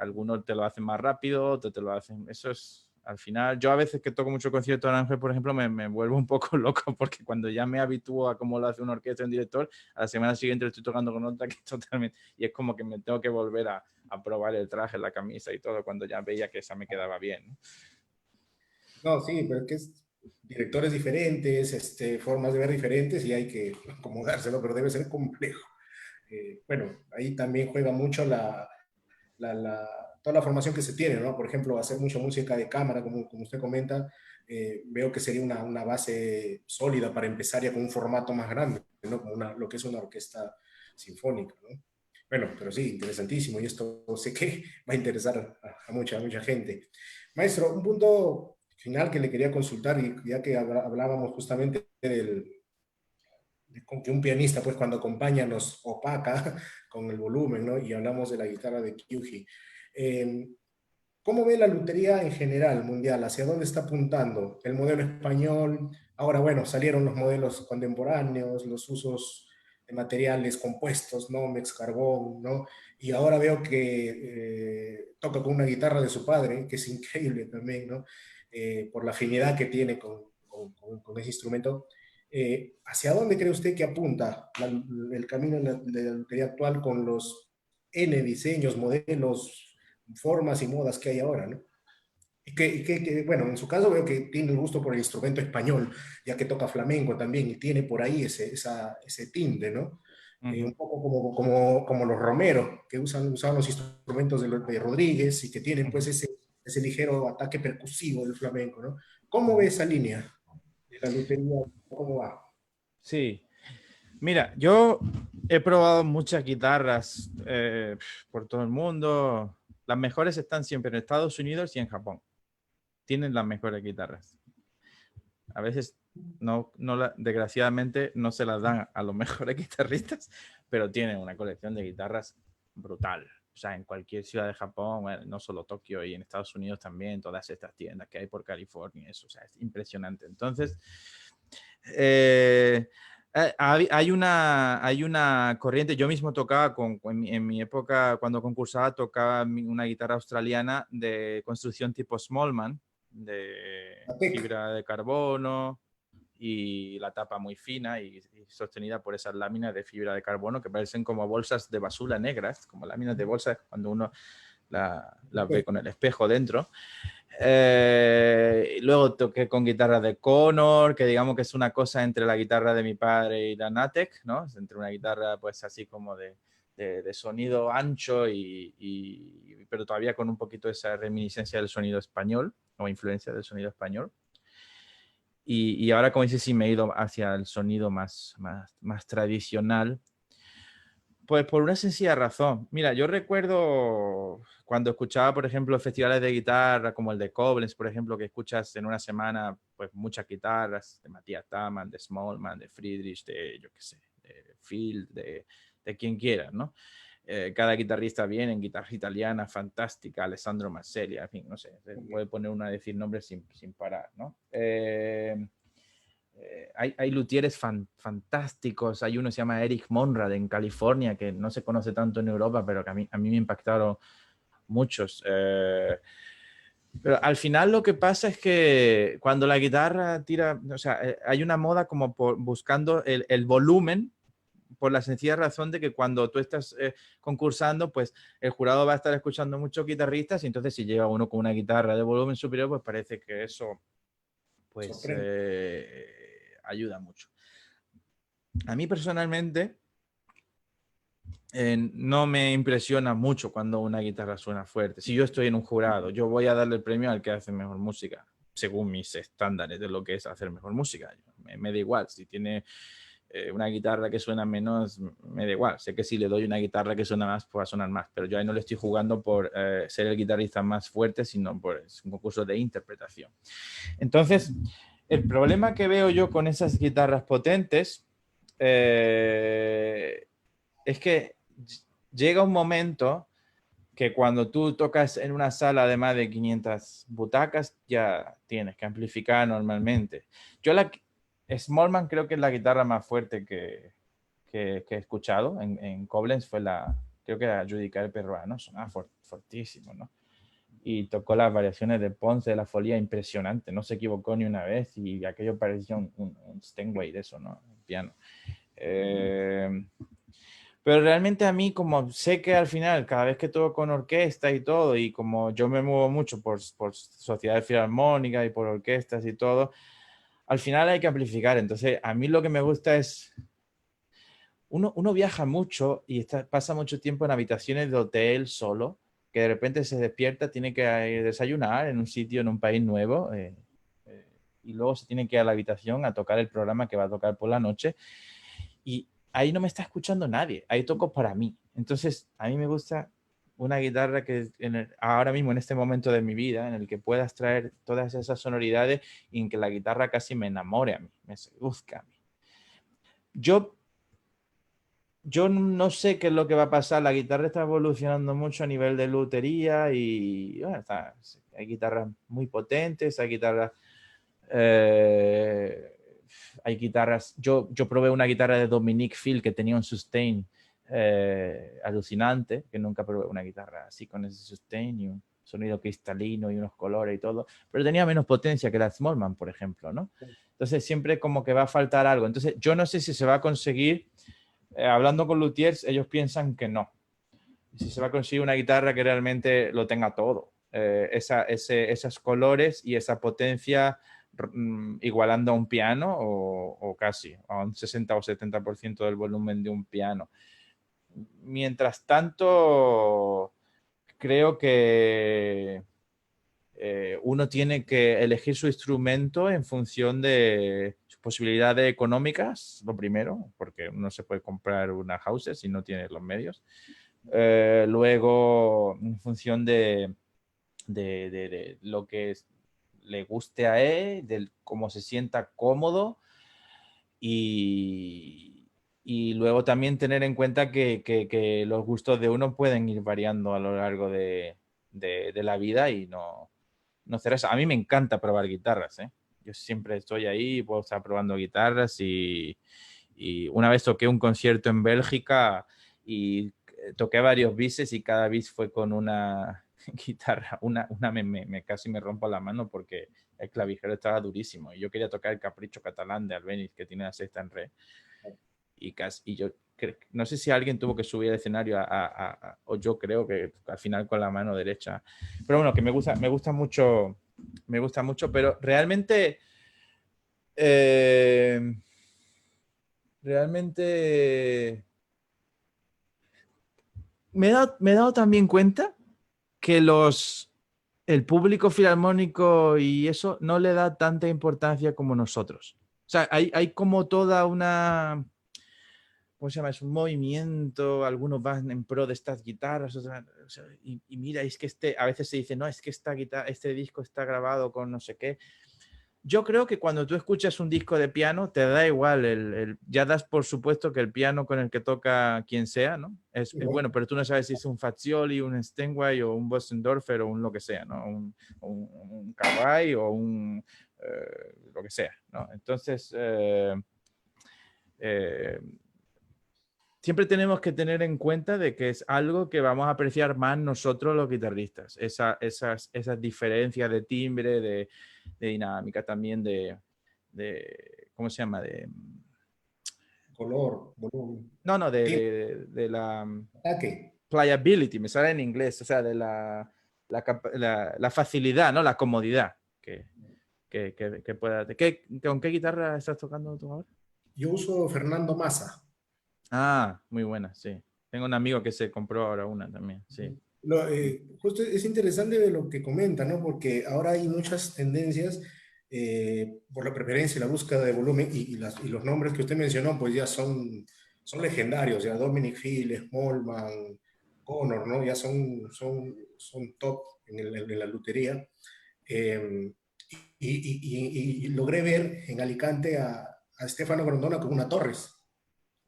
algunos te lo hacen más rápido, otros te lo hacen. Eso es. Al final, yo a veces que toco mucho concierto de Aranjuez, por ejemplo, me vuelvo un poco loco porque cuando ya me habitúo a cómo lo hace una orquesta, un director, a la semana siguiente lo estoy tocando con otra que totalmente. Y es como que me tengo que volver a probar el traje, la camisa y todo cuando ya veía que esa me quedaba bien, ¿no? No, sí, pero es que es directores diferentes, formas de ver diferentes y hay que acomodarse, ¿no? Pero debe ser complejo. bueno, ahí también juega mucho toda la formación que se tiene, ¿no? Por ejemplo, hacer mucha música de cámara, como usted comenta, veo que sería una base sólida para empezar ya con un formato más grande, ¿no? Como lo que es una orquesta sinfónica, ¿no? Bueno, pero sí, interesantísimo, y esto sé que va a interesar a mucha gente. Maestro, un punto final que le quería consultar, y ya que hablábamos justamente con que un pianista, pues cuando acompaña nos opaca con el volumen, ¿no? Y hablamos de la guitarra de Kyuji. Eh, ¿Cómo ve la lutería en general mundial? ¿Hacia dónde está apuntando? El modelo español, ahora bueno, salieron los modelos contemporáneos, los usos de materiales compuestos, ¿no? Mex Carbón, ¿no? Y ahora veo que toca con una guitarra de su padre, que es increíble también, ¿no? Por la afinidad que tiene con ese instrumento. ¿Hacia dónde cree usted que apunta el camino de la lutería actual con los N diseños, modelos, formas y modas que hay ahora, ¿no? Bueno, en su caso veo que tiene el gusto por el instrumento español, ya que toca flamenco también y tiene por ahí ese tinte, ¿no? Un Ujú, poco como los Romero, que usaban los instrumentos de Rodríguez y que tienen pues ujú, ese ligero ataque percusivo del flamenco, ¿no? ¿Cómo ve ujú. esa línea de la lutería? ¿Cómo va? Sí, mira, yo he probado muchas guitarras por todo el mundo. Las mejores están siempre en Estados Unidos y en Japón. Tienen las mejores guitarras. A veces, desgraciadamente, no se las dan a los mejores guitarristas, pero tienen una colección de guitarras brutal. O sea, en cualquier ciudad de Japón, bueno, no solo Tokio, y en Estados Unidos también, todas estas tiendas que hay por California, eso, o sea, es impresionante. Entonces, eh, hay una corriente, yo mismo tocaba en mi época, cuando concursaba, tocaba una guitarra australiana de construcción tipo Smallman, de La TEC. fibra de carbono y la tapa muy fina y sostenida por esas láminas de fibra de carbono que parecen como bolsas de basura negras, como láminas de bolsas cuando uno las ve con el espejo dentro. Luego toqué con guitarra de Conor, que digamos que es una cosa entre la guitarra de mi padre y la Natec, ¿no? Es entre una guitarra pues así como de sonido ancho pero todavía con un poquito esa reminiscencia del sonido español o influencia del sonido español. Y ahora, como dices, sí me he ido hacia el sonido más tradicional, pues por una sencilla razón. Mira, yo recuerdo cuando escuchaba, por ejemplo, festivales de guitarra como el de Koblenz, por ejemplo, que escuchas en una semana pues muchas guitarras de Matthias Tamann, de Smallman, de Friedrich, de yo qué sé, de Field, de quien quiera, ¿no? Cada guitarrista viene en guitarra italiana fantástica, Alessandro Marselli, en fin, no sé, se puede poner uno a decir nombres sin parar, ¿no? Hay luthieres fantásticos. Hay uno que se llama Eric Monrad en California, que no se conoce tanto en Europa, pero que a mí me impactaron muchos. Pero al final lo que pasa es que cuando la guitarra tira, o sea, hay una moda como buscando el volumen, por la sencilla razón de que cuando tú estás concursando, pues el jurado va a estar escuchando muchos guitarristas y entonces si llega uno con una guitarra de volumen superior, pues parece que eso pues Sorprende. ayuda mucho. A mí personalmente no me impresiona mucho cuando una guitarra suena fuerte. Si yo estoy en un jurado, yo voy a darle el premio al que hace mejor música, según mis estándares de lo que es hacer mejor música. Me da igual, si tiene una guitarra que suena menos, me da igual. Sé que si le doy una guitarra que suena más, pues va a sonar más, pero yo ahí no le estoy jugando por ser el guitarrista más fuerte, sino por un concurso de interpretación. Entonces, el problema que veo yo con esas guitarras potentes es que llega un momento que cuando tú tocas en una sala de más de 500 butacas, ya tienes que amplificar normalmente. Yo Smallman creo que es la guitarra más fuerte que he escuchado. En Koblenz creo que era Judy Peruano, sonaba fortísimo, ¿no? Y tocó las variaciones de Ponce de la Folía impresionante, no se equivocó ni una vez y aquello parecía un Steinway de eso, ¿no? Un piano. Eh, pero realmente a mí, como sé que al final, cada vez que toco con orquesta y todo, y como yo me muevo mucho por sociedades filarmónicas y por orquestas y todo, al final hay que amplificar. Entonces, a mí lo que me gusta es uno viaja mucho y pasa mucho tiempo en habitaciones de hotel solo, que de repente se despierta, tiene que ir a desayunar en un sitio, en un país nuevo, y luego se tiene que ir a la habitación a tocar el programa que va a tocar por la noche. Y ahí no me está escuchando nadie, ahí toco para mí. Entonces, a mí me gusta una guitarra que ahora mismo, en este momento de mi vida, en el que puedas traer todas esas sonoridades y en que la guitarra casi me enamore a mí, me seduzca a mí. Yo Yo no sé qué es lo que va a pasar. La guitarra está evolucionando mucho a nivel de lutería y bueno, hay guitarras muy potentes, eh, hay guitarras. Yo probé una guitarra de Dominique Field que tenía un sustain alucinante, que nunca probé una guitarra así con ese sustain y un sonido cristalino y unos colores y todo, pero tenía menos potencia que la Smallman, por ejemplo, ¿no? Entonces siempre como que va a faltar algo. Entonces yo no sé si se va a conseguir hablando con luthiers, ellos piensan que no. Si se va a conseguir una guitarra que realmente lo tenga todo, esos colores y esa potencia igualando a un piano o casi a un 60 o 70% del volumen de un piano. Mientras tanto, creo que uno tiene que elegir su instrumento en función de sus posibilidades económicas, lo primero, porque no se puede comprar una house si no tiene los medios. Luego, en función de lo que le guste a él, de cómo se sienta cómodo y luego también tener en cuenta que los gustos de uno pueden ir variando a lo largo de la vida y no hacer eso. A mí me encanta probar guitarras, ¿eh? Yo siempre estoy ahí, puedo estar probando guitarras y una vez toqué un concierto en Bélgica y toqué varios bises y cada bis fue con una guitarra. Casi me rompo la mano porque el clavijero estaba durísimo y yo quería tocar el Capricho Catalán de Albéniz que tiene la sexta en re y yo no sé si alguien tuvo que subir al escenario o yo creo que al final con la mano derecha. Pero bueno, que me gusta mucho, pero eh, realmente me he dado también cuenta que el público filarmónico y eso no le da tanta importancia como nosotros. O sea, hay como toda una, ¿cómo se llama? Es un movimiento, algunos van en pro de estas guitarras, o sea, y mira, es que a veces se dice, no, es que este disco está grabado con no sé qué. Yo creo que cuando tú escuchas un disco de piano, te da igual, ya das por supuesto que el piano con el que toca quien sea, ¿no? Es bueno, pero tú no sabes si es un Fazioli, un Steinway o un Bösendorfer o un lo que sea, ¿no? Un Kawai o lo que sea, ¿no? Entonces, eh, siempre tenemos que tener en cuenta de que es algo que vamos a apreciar más nosotros los guitarristas, esas diferencias de timbre, de dinámica también, ¿cómo se llama? Color, volumen, No, no, tiempo, de la ataque. playability, me sale en inglés, o sea, de la facilidad, ¿no? La comodidad que pueda. ¿Con qué guitarra estás tocando tú ahora? Yo uso Fernando Massa. Ah, muy buena, sí. Tengo un amigo que se compró ahora una también, sí. Justo es interesante de lo que comenta, ¿no? Porque ahora hay muchas tendencias por la preferencia y la búsqueda de volumen y los nombres que usted mencionó, pues ya son legendarios, ya Dominic Field, Smallman, Connor, ¿no? Ya son top en la lutería. Eh, y logré ver en Alicante a Stefano Grondona con una Torres.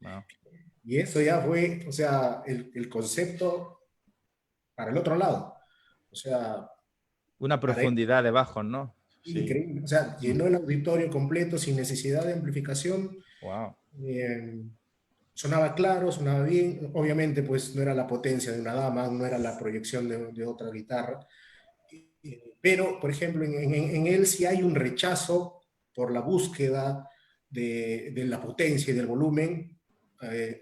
Wow. Y eso ya fue, o sea, el concepto para el otro lado. O sea, Una para él, profundidad de bajos, ¿no? Sí. increíble. O sea, llenó el auditorio completo sin necesidad de amplificación. Wow. Eh, sonaba claro, sonaba bien. Obviamente, pues no era la potencia de una dama, no era la proyección de otra guitarra. Pero, por ejemplo, en él sí hay un rechazo por la búsqueda de la potencia y del volumen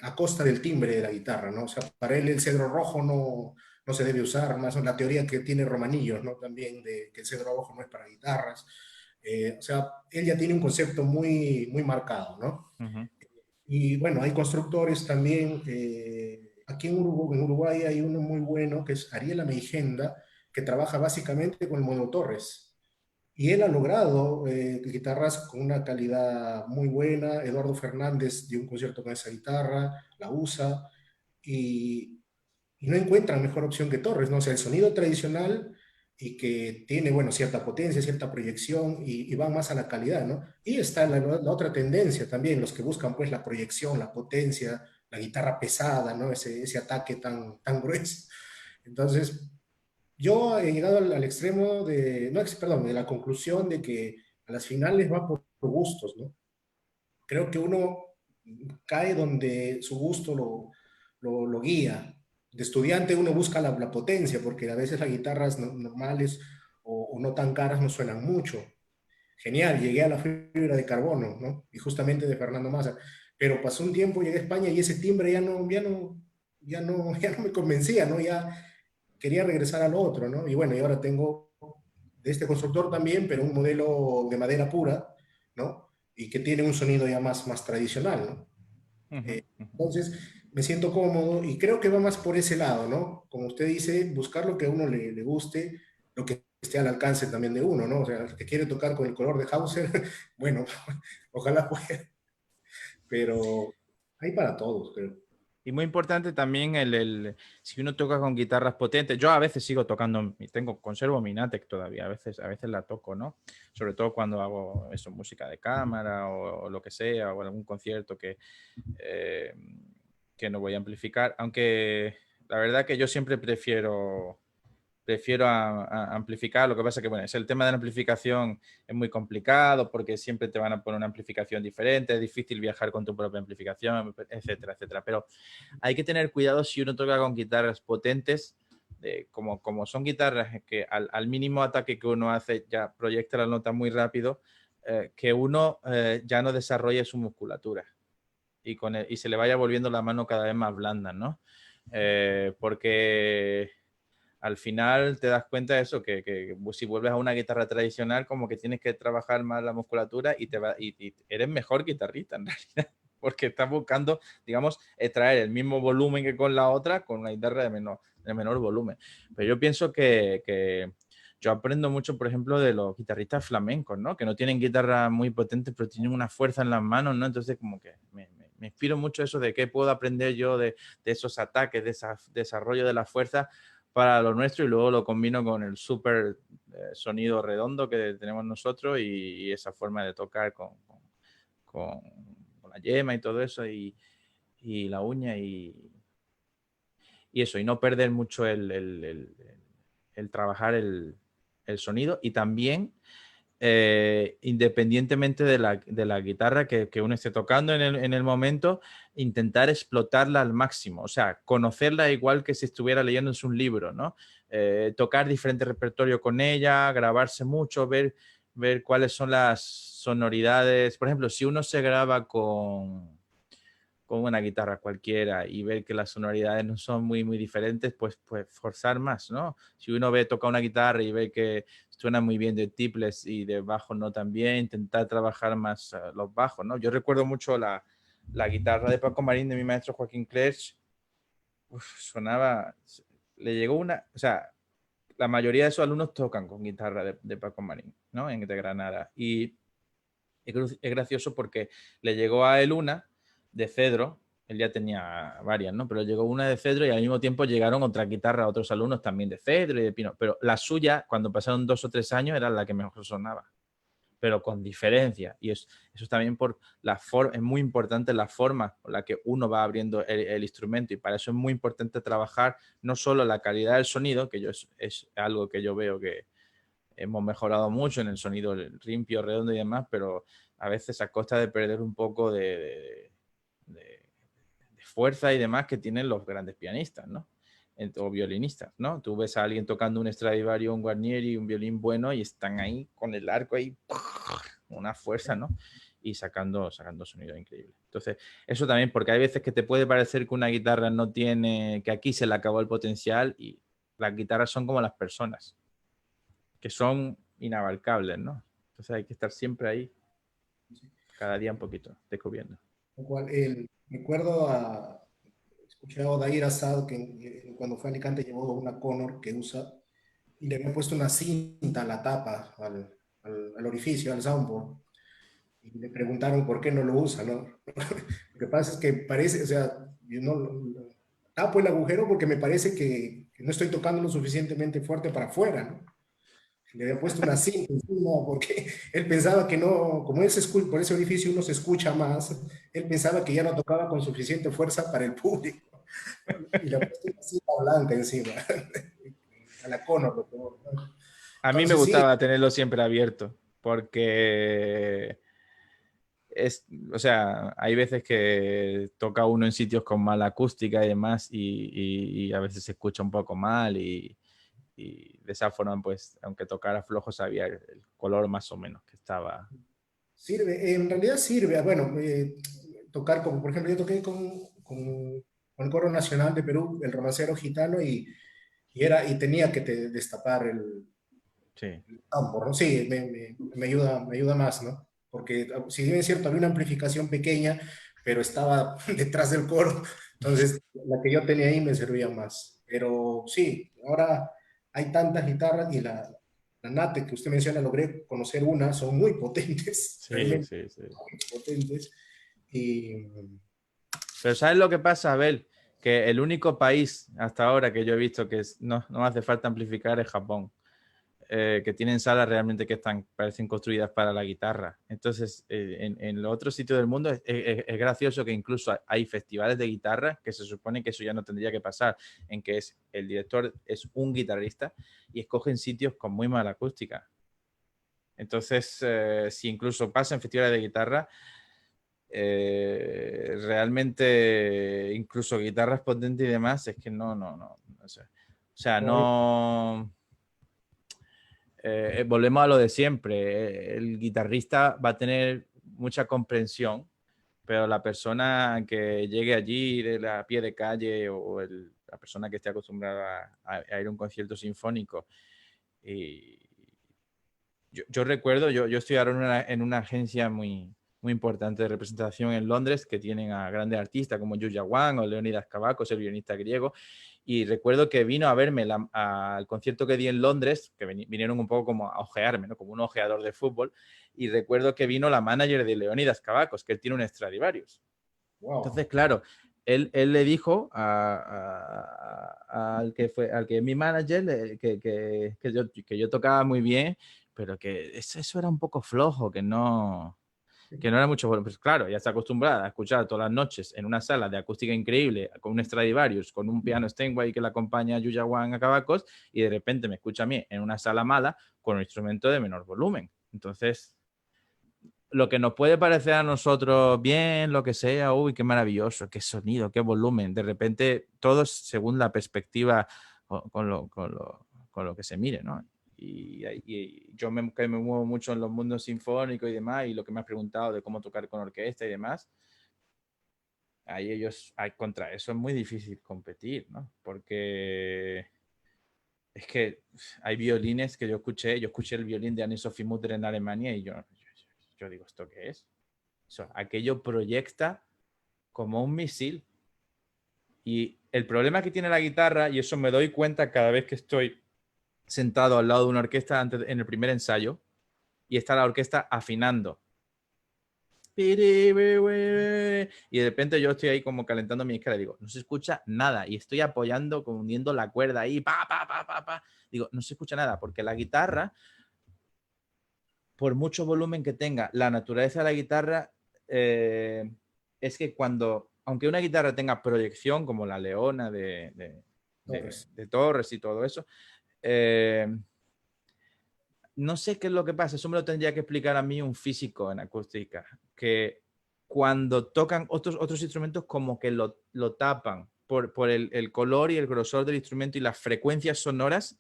a costa del timbre de la guitarra, ¿no? O sea, para él el cedro rojo no se debe usar, más o menos la teoría que tiene Romanillos, ¿no? También de que el cedro rojo no es para guitarras. O sea, él ya tiene un concepto muy marcado, ¿no? Uh -huh. Y bueno, hay constructores también. Aquí en Uruguay hay uno muy bueno que es Ariela Meigenda, que trabaja básicamente con el Mono Torres. Y él ha logrado guitarras con una calidad muy buena. Eduardo Fernández dio un concierto con esa guitarra, la usa, y, y no encuentran mejor opción que Torres, ¿no? O sea, el sonido tradicional y que tiene, bueno, cierta potencia, cierta proyección y va más a la calidad, ¿no? Y está la otra tendencia también, los que buscan pues la proyección, la potencia, la guitarra pesada, ¿no? Ese ataque tan grueso. Entonces, yo he llegado al extremo de, no, perdón, de la conclusión de que a las finales va por gustos, ¿no? Creo que uno cae donde su gusto lo guía. De estudiante uno busca la potencia, porque a veces las guitarras normales o no tan caras no suenan mucho. Genial, llegué a la fibra de carbono, ¿no? Y justamente de Fernando Massa. Pero pasó un tiempo, llegué a España y ese timbre ya no me convencía, ¿no? Ya quería regresar al otro, ¿no? Y bueno, y ahora tengo de este constructor también, pero un modelo de madera pura, ¿no? Y que tiene un sonido ya más tradicional, ¿no? Ujú, ujú. Entonces, me siento cómodo y creo que va más por ese lado, ¿no? Como usted dice, buscar lo que a uno le guste, lo que esté al alcance también de uno, ¿no? O sea, el que quiere tocar con el color de Hauser, bueno, ojalá pueda, pero hay para todos, creo. Y muy importante también si uno toca con guitarras potentes. Yo a veces sigo tocando, conservo mi Natec todavía, a veces la toco, ¿no? Sobre todo cuando hago eso, música de cámara o lo que sea, o algún concierto eh, que no voy a amplificar. Aunque la verdad que yo siempre prefiero amplificar. Lo que pasa que, bueno, es el tema de la amplificación es muy complicado porque siempre te van a poner una amplificación diferente, es difícil viajar con tu propia amplificación, etcétera, etcétera. Pero hay que tener cuidado si uno toca con guitarras potentes, como son guitarras que al mínimo ataque que uno hace ya proyecta la nota muy rápido, que uno ya no desarrolle su musculatura y se le vaya volviendo la mano cada vez más blanda, ¿no? Porque al final te das cuenta de eso, que si vuelves a una guitarra tradicional, como que tienes que trabajar más la musculatura y eres mejor guitarrista en realidad, porque estás buscando, digamos, extraer el mismo volumen que con la otra, con una guitarra de menor volumen. Pero yo pienso que yo aprendo mucho, por ejemplo, de los guitarristas flamencos, ¿no? Que no tienen guitarras muy potentes, pero tienen una fuerza en las manos, ¿no? Entonces, como que me inspiro mucho eso de qué puedo aprender yo de esos ataques, de ese desarrollo de la fuerza para lo nuestro y luego lo combino con el súper sonido redondo que tenemos nosotros y esa forma de tocar con, con la yema y todo eso y la uña y eso, y no perder mucho el trabajar el sonido y también independientemente de la guitarra que uno esté tocando en el momento, intentar explotarla al máximo, o sea, conocerla igual que si estuviera leyendo un libro, ¿no? Tocar diferente repertorio con ella, grabarse mucho, ver cuáles son las sonoridades. Por ejemplo, si uno se graba con una guitarra cualquiera y ver que las sonoridades no son muy diferentes, pues forzar más, ¿no? Si uno toca una guitarra y ve que suena muy bien de tiples y de bajo no tan bien, intentar trabajar más los bajos, ¿no? Yo recuerdo mucho la guitarra de Paco Marín de mi maestro Joaquín Clerch, sonaba, le llegó o sea, la mayoría de esos alumnos tocan con guitarra de Paco Marín, ¿no? De Granada. Y es gracioso porque le llegó a él una de cedro, él ya tenía varias, ¿no? Pero llegó una de cedro y al mismo tiempo llegaron otras guitarras a otros alumnos también de cedro y de pino. Pero la suya, cuando pasaron 2 o 3 años, era la que mejor sonaba, pero con diferencia. Y eso es también por la forma, es muy importante la forma con la que uno va abriendo el instrumento y para eso es muy importante trabajar no solo la calidad del sonido, que es algo que yo veo que hemos mejorado mucho en el sonido limpio, redondo y demás, pero a veces a costa de perder un poco de fuerza y demás que tienen los grandes pianistas, ¿no? O violinistas, ¿no? Tú ves a alguien tocando un Stradivarius, un Guarnieri, un violín bueno y están ahí con el arco ahí, una fuerza, ¿no? Y sacando sonido increíble. Entonces, eso también, porque hay veces que te puede parecer que una guitarra no tiene, que aquí se le acabó el potencial y las guitarras son como las personas que son inabarcables, ¿no? Entonces hay que estar siempre ahí, cada día un poquito, descubriendo. Lo cual, recuerdo escuché a Odair Asad que cuando fue a Alicante llevó una Conor que usa y le había puesto una cinta a la tapa, al orificio, al soundboard. Y le preguntaron por qué no lo usa, ¿no? Lo que pasa es que parece, o sea, yo no tapo el agujero porque me parece que no estoy tocando lo suficientemente fuerte para afuera, ¿no? Le había puesto una cinta encima porque él pensaba que no, como él se escucha, por ese orificio uno se escucha más, él pensaba que ya no tocaba con suficiente fuerza para el público. Y le ha puesto una cinta blanca encima, a la Conor, lo peor, ¿no? A mí me Entonces sí, gustaba tenerlo siempre abierto porque o sea, hay veces que toca uno en sitios con mala acústica y demás y a veces se escucha un poco mal y de esa forma, pues, aunque tocara flojo, sabía el color más o menos que estaba. sirve, en realidad sirve. Bueno, tocar como, por ejemplo, yo toqué con el Coro Nacional de Perú, el Romancero Gitano, y tenía que destapar Sí, el tambor, ¿no? Sí, me ayuda más, ¿no? Porque si bien es cierto, había una amplificación pequeña, pero estaba detrás del coro, entonces la que yo tenía ahí me servía más. Pero sí, ahora hay tantas guitarras y la Nate que usted menciona, logré conocer una, son muy potentes, sí, realmente sí, sí. muy potentes. Y Pero ¿sabes lo que pasa, Abel? Que el único país hasta ahora que yo he visto que no hace falta amplificar es Japón. Que tienen salas realmente que parecen construidas para la guitarra. Entonces, en los otros sitios del mundo es gracioso que incluso hay festivales de guitarra que se supone que eso ya no tendría que pasar, en que el director es un guitarrista y escogen sitios con muy mala acústica. Entonces, si incluso pasa en festivales de guitarra, realmente incluso guitarras potentes y demás, es que no sé. O sea, no volvemos a lo de siempre. El guitarrista va a tener mucha comprensión, pero la persona que llegue allí de la pie de calle o la persona que esté acostumbrada a ir a un concierto sinfónico. Y yo recuerdo, yo estoy ahora en una agencia muy importante de representación en Londres que tienen a grandes artistas como Yuya Wang o Leonidas Kavakos, el violinista griego. Y recuerdo que vino a verme al concierto que di en Londres, que vinieron un poco como a ojearme, ¿no? Como un ojeador de fútbol. Y recuerdo que vino la manager de Leonidas Kavakos, que él tiene un Stradivarius. wow, Entonces, claro, él le dijo al que es mi manager que yo tocaba muy bien, pero que eso era un poco flojo, que no era mucho bueno. Pues claro, ya está acostumbrada a escuchar todas las noches en una sala de acústica increíble, con un Stradivarius, con un piano Steinway que le acompaña a Yuya Wang a Cavacos, y de repente me escucha a mí en una sala mala con un instrumento de menor volumen. Entonces, lo que nos puede parecer a nosotros bien, lo que sea, uy, qué maravilloso, qué sonido, qué volumen. De repente, todo es según la perspectiva con lo que se mire, ¿no? Y yo que me muevo mucho en los mundos sinfónicos y demás, y lo que me has preguntado de cómo tocar con orquesta y demás, contra eso es muy difícil competir, ¿no? Porque es que hay violines que yo escuché el violín de Anne-Sophie Mutter en Alemania y yo digo, ¿esto qué es? Aquello proyecta como un misil. Y el problema que tiene la guitarra, y eso me doy cuenta cada vez que estoy sentado al lado de una orquesta en el primer ensayo, y está la orquesta afinando. Y de repente yo estoy ahí como calentando mi escala y digo, no se escucha nada. Y estoy apoyando, hundiendo la cuerda ahí, pa, pa, pa, pa, pa. Digo, no se escucha nada, porque la guitarra, por mucho volumen que tenga, la naturaleza de la guitarra eh, es que aunque una guitarra tenga proyección, como la Leona Torres. de Torres y todo eso, eh, no sé qué es lo que pasa, eso me lo tendría que explicar a mí un físico en acústica, que cuando tocan otros instrumentos como que lo tapan por el color y el grosor del instrumento y las frecuencias sonoras,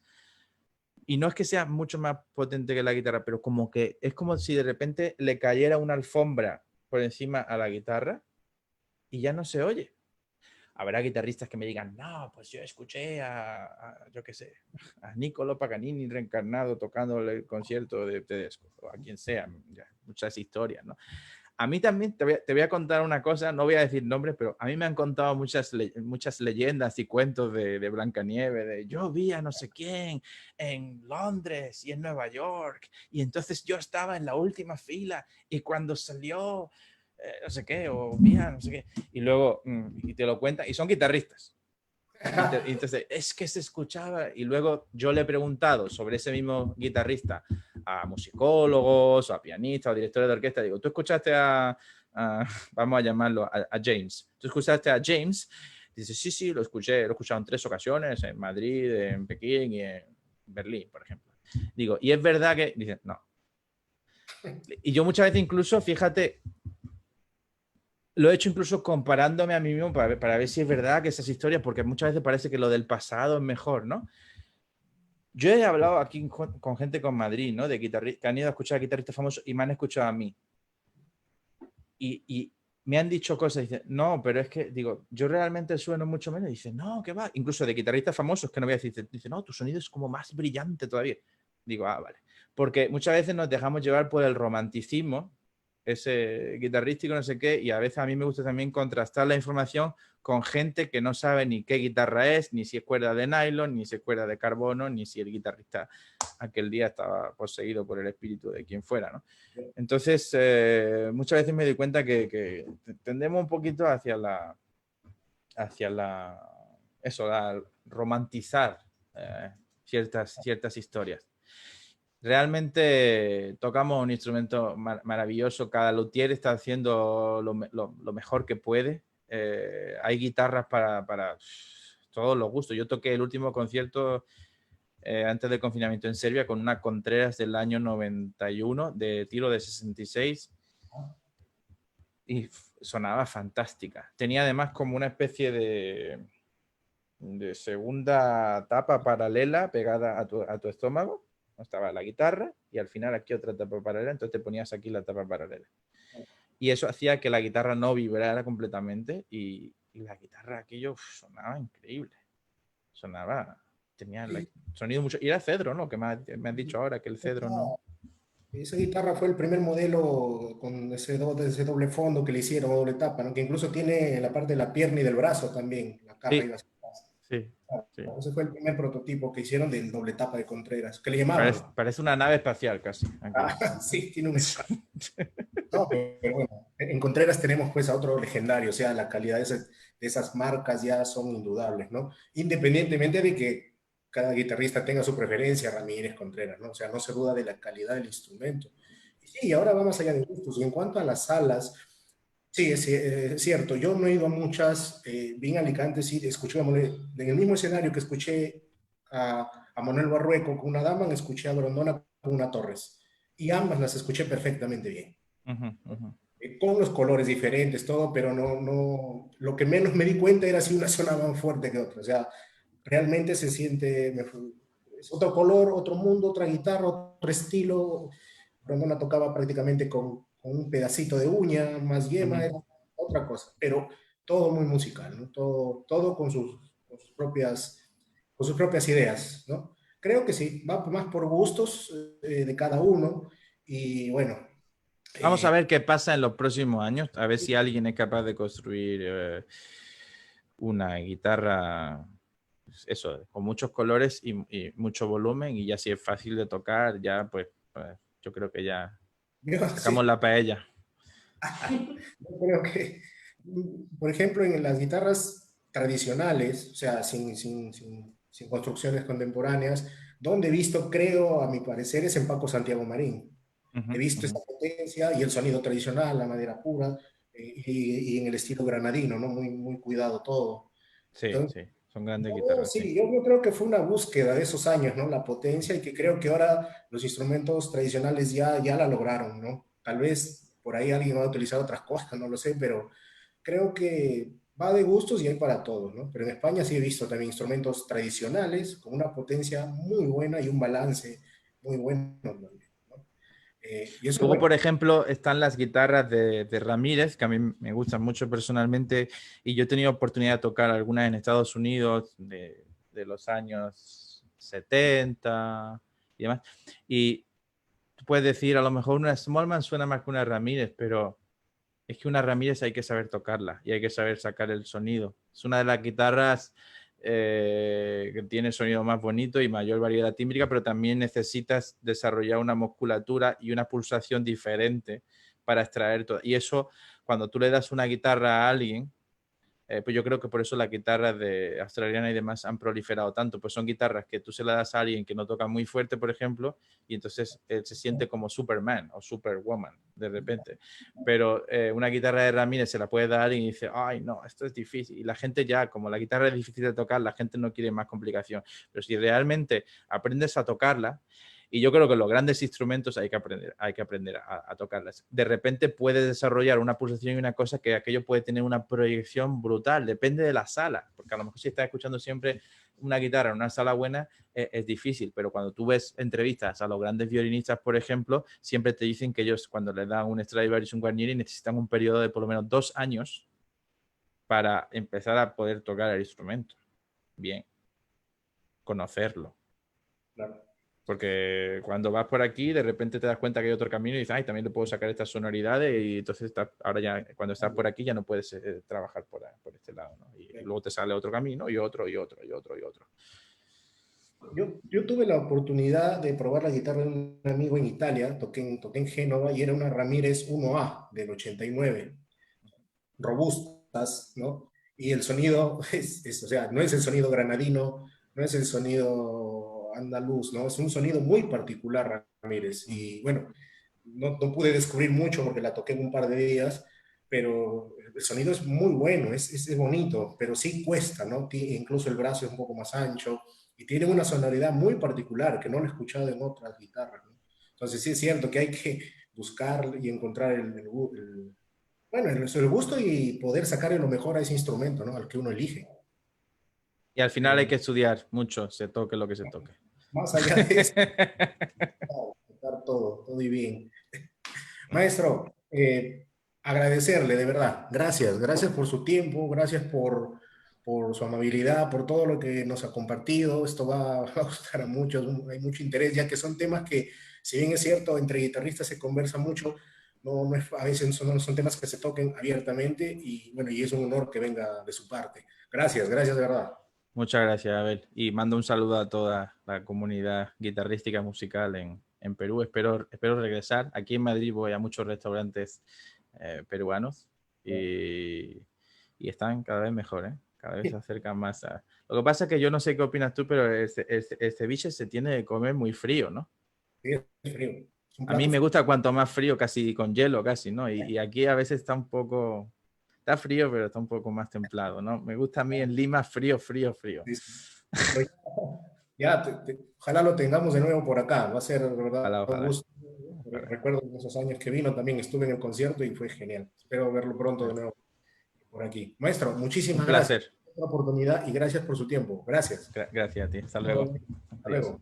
y no es que sea mucho más potente que la guitarra, pero como que es como si de repente le cayera una alfombra por encima a la guitarra y ya no se oye. Habrá guitarristas que me digan, no, pues yo escuché yo qué sé, a Niccolo Paganini reencarnado tocando el concierto de Tedesco, o a quien sea, ya, muchas historias, ¿no? a mí también te voy a contar una cosa, no voy a decir nombres, pero a mí me han contado muchas leyendas y cuentos de Blancanieves, de yo vi a no sé quién en Londres y en Nueva York, y entonces yo estaba en la última fila, y cuando salió no sé qué, o mira, no sé qué, y luego, y te lo cuentan, y son guitarristas. Y entonces, es que se escuchaba, y luego yo le he preguntado sobre ese mismo guitarrista a musicólogos, o a pianistas, o directores de orquesta, digo, ¿tú escuchaste vamos a llamarlo, a James? ¿Tú escuchaste a James? Dice, sí, sí, lo he escuchado en 3 ocasiones, en Madrid, en Pekín y en Berlín, por ejemplo. Digo, ¿y es verdad que...? Dice, no. Y yo muchas veces incluso, fíjate, lo he hecho incluso comparándome a mí mismo para ver si es verdad que esas historias, porque muchas veces parece que lo del pasado es mejor, ¿no? Yo he hablado aquí con gente con Madrid, ¿no? De guitarristas que han ido a escuchar a guitarristas famosos y me han escuchado a mí. Y me han dicho cosas, dicen, no, pero es que, digo, yo realmente sueno mucho menos. Dice, no, ¿qué va? Incluso de guitarristas famosos, que no voy a decir, dice, no, tu sonido es como más brillante todavía. Digo, vale. Porque muchas veces nos dejamos llevar por el romanticismo, ese guitarrístico, no sé qué, y a veces a mí me gusta también contrastar la información con gente que no sabe ni qué guitarra es, ni si es cuerda de nylon, ni si es cuerda de carbono, ni si el guitarrista aquel día estaba poseído por el espíritu de quien fuera, ¿no? Entonces, muchas veces me doy cuenta que tendemos un poquito eso, a romantizar ciertas historias. Realmente tocamos un instrumento maravilloso, cada luthier está haciendo lo mejor que puede. Hay guitarras para todos los gustos. Yo toqué el último concierto antes del confinamiento en Serbia con una Contreras del año 91 de tiro de 66 y sonaba fantástica. Tenía además como una especie de segunda tapa paralela pegada a tu estómago. Estaba la guitarra y al final aquí otra tapa paralela, entonces te ponías aquí la tapa paralela. Y eso hacía que la guitarra no vibrara completamente y la guitarra aquello sonaba increíble. Tenía el sonido mucho. Y era cedro, ¿no? Que me han dicho ahora que el cedro no. Esa guitarra fue el primer modelo con ese doble fondo que le hicieron, doble tapa, ¿no? Que incluso tiene la parte de la pierna y del brazo también, la caja Sí, iba hacia atrás. sí, Claro, sí. ese fue el primer prototipo que hicieron del doble tapa de Contreras, que le llamaban. Parece una nave espacial casi. Aquello. Sí, tiene un espacio. No, pero bueno, en Contreras tenemos pues a otro legendario, o sea, la calidad de esas marcas ya son indudables, ¿no? Independientemente de que cada guitarrista tenga su preferencia, Ramírez, Contreras, ¿no? O sea, no se duda de la calidad del instrumento. Y sí, ahora vamos allá de gustos. Y en cuanto a las salas, sí, es cierto, yo no he ido a muchas, vi en Alicante, sí, escuché en el mismo escenario que escuché a Manuel Barrueco con una dama, escuché a Grondona con una Torres. Y ambas las escuché perfectamente bien con los colores diferentes, todo, pero lo que menos me di cuenta era si una sonaba más fuerte que otra, o sea, realmente se siente, es otro color, otro mundo, otra guitarra, otro estilo, Brandona tocaba prácticamente con un pedacito de uña, más yema, era otra cosa, pero todo muy musical, ¿no? Todo con sus propias ideas, ¿no? Creo que sí, va más por gustos de cada uno, y bueno, Vamos a eh, ver qué pasa en los próximos años, a ver si alguien es capaz de construir una guitarra, pues eso, con muchos colores y mucho volumen, y ya si es fácil de tocar, ya pues yo creo que ya yo, sacamos sí, la paella. yo creo que, por ejemplo, en las guitarras tradicionales, o sea, sin construcciones contemporáneas, donde he visto, creo, a mi parecer, es en Paco Santiago Marín. He Ujú, visto ujú. esa potencia y el sonido tradicional, la madera pura, y en el estilo granadino, ¿no? Muy cuidado todo. Sí, Entonces, sí, son grandes guitarras, sí. sí, yo creo que fue una búsqueda de esos años, ¿no? La potencia y que creo que ahora los instrumentos tradicionales ya la lograron, ¿no? Tal vez por ahí alguien va a utilizar otras cosas, no lo sé, pero creo que va de gustos y hay para todos, ¿no? Pero en España sí he visto también instrumentos tradicionales con una potencia muy buena y un balance muy bueno también, ¿no? Y eso, Luego, bueno, por ejemplo, están las guitarras de Ramírez, que a mí me gustan mucho personalmente, y yo he tenido oportunidad de tocar algunas en Estados Unidos de los años 70 y demás. Y tú puedes decir, a lo mejor una Smallman suena más que una Ramírez, pero es que una Ramírez hay que saber tocarla y hay que saber sacar el sonido. Es una de las guitarras que tiene sonido más bonito y mayor variedad tímbrica, pero también necesitas desarrollar una musculatura y una pulsación diferente para extraer todo. Y eso, cuando tú le das una guitarra a alguien, pues yo creo que por eso las guitarras de australiana y demás han proliferado tanto, pues son guitarras que tú se las das a alguien que no toca muy fuerte, por ejemplo, y entonces se siente como Superman o Superwoman de repente. Pero una guitarra de Ramírez se la puede dar a alguien y dice, ay, no, esto es difícil. Y la gente ya, como la guitarra es difícil de tocar, la gente no quiere más complicación. Pero si realmente aprendes a tocarla, y yo creo que los grandes instrumentos hay que aprender a tocarlas. De repente puedes desarrollar una pulsación y una cosa que aquello puede tener una proyección brutal, depende de la sala, porque a lo mejor si estás escuchando siempre una guitarra en una sala buena es difícil, pero cuando tú ves entrevistas a los grandes violinistas, por ejemplo, siempre te dicen que ellos cuando les dan un Stradivarius y un Guarneri necesitan un periodo de por lo menos 2 años para empezar a poder tocar el instrumento. Bien, conocerlo. Claro. Porque cuando vas por aquí, de repente te das cuenta que hay otro camino y dices, ay, también le puedo sacar estas sonoridades y entonces ahora ya, cuando estás por aquí ya no puedes trabajar por este lado, ¿no? Y luego te sale otro camino y otro y otro y otro y otro. Yo tuve la oportunidad de probar la guitarra de un amigo en Italia, toqué en Génova y era una Ramírez 1A del 89, robustas, ¿no? Y el sonido o sea, no es el sonido granadino, no es el sonido andaluz, ¿no? Es un sonido muy particular, Ramírez. Y bueno, no pude descubrir mucho porque la toqué en un par de días, pero el sonido es muy bueno, es bonito, pero sí cuesta, ¿no? Incluso el brazo es un poco más ancho y tiene una sonoridad muy particular que no lo he escuchado en otras guitarras, ¿no? Entonces sí es cierto que hay que buscar y encontrar bueno, el gusto y poder sacarle lo mejor a ese instrumento, ¿no? Al que uno elige. Y al final hay Eh, que estudiar mucho, se toque lo que se toque. Más allá de eso, estar todo y bien. Maestro, agradecerle de verdad. Gracias por su tiempo, gracias por su amabilidad, por todo lo que nos ha compartido. Esto va a gustar a muchos, hay mucho interés, ya que son temas que, si bien es cierto, entre guitarristas se conversa mucho, no es, a veces no son temas que se toquen abiertamente y bueno, y es un honor que venga de su parte. Gracias de verdad. Muchas gracias, Abel. Y mando un saludo a toda la comunidad guitarrística musical en Perú. Espero regresar. Aquí en Madrid voy a muchos restaurantes peruanos y están cada vez mejor, ¿eh? Cada vez se acercan más a... Lo que pasa es que yo no sé qué opinas tú, pero el ceviche se tiene que comer muy frío, ¿no? Sí, es frío. Es un A mí plato me frío. gusta cuanto más frío, casi con hielo, casi, ¿no? Y aquí a veces está un poco... Está frío, pero está un poco más templado, ¿no? Me gusta a mí en Lima frío, frío, frío. Sí, sí. Pero ya, ojalá lo tengamos de nuevo por acá. Va a ser, de verdad, Ojalá, un ojalá. gusto. Ojalá. Recuerdo esos años que vino, también estuve en el concierto y fue genial. Espero verlo pronto de nuevo por aquí. Maestro, Un muchísimas gracias placer. por la oportunidad y gracias por su tiempo. Gracias. Gracias a ti. Hasta luego. Hasta Adiós. luego.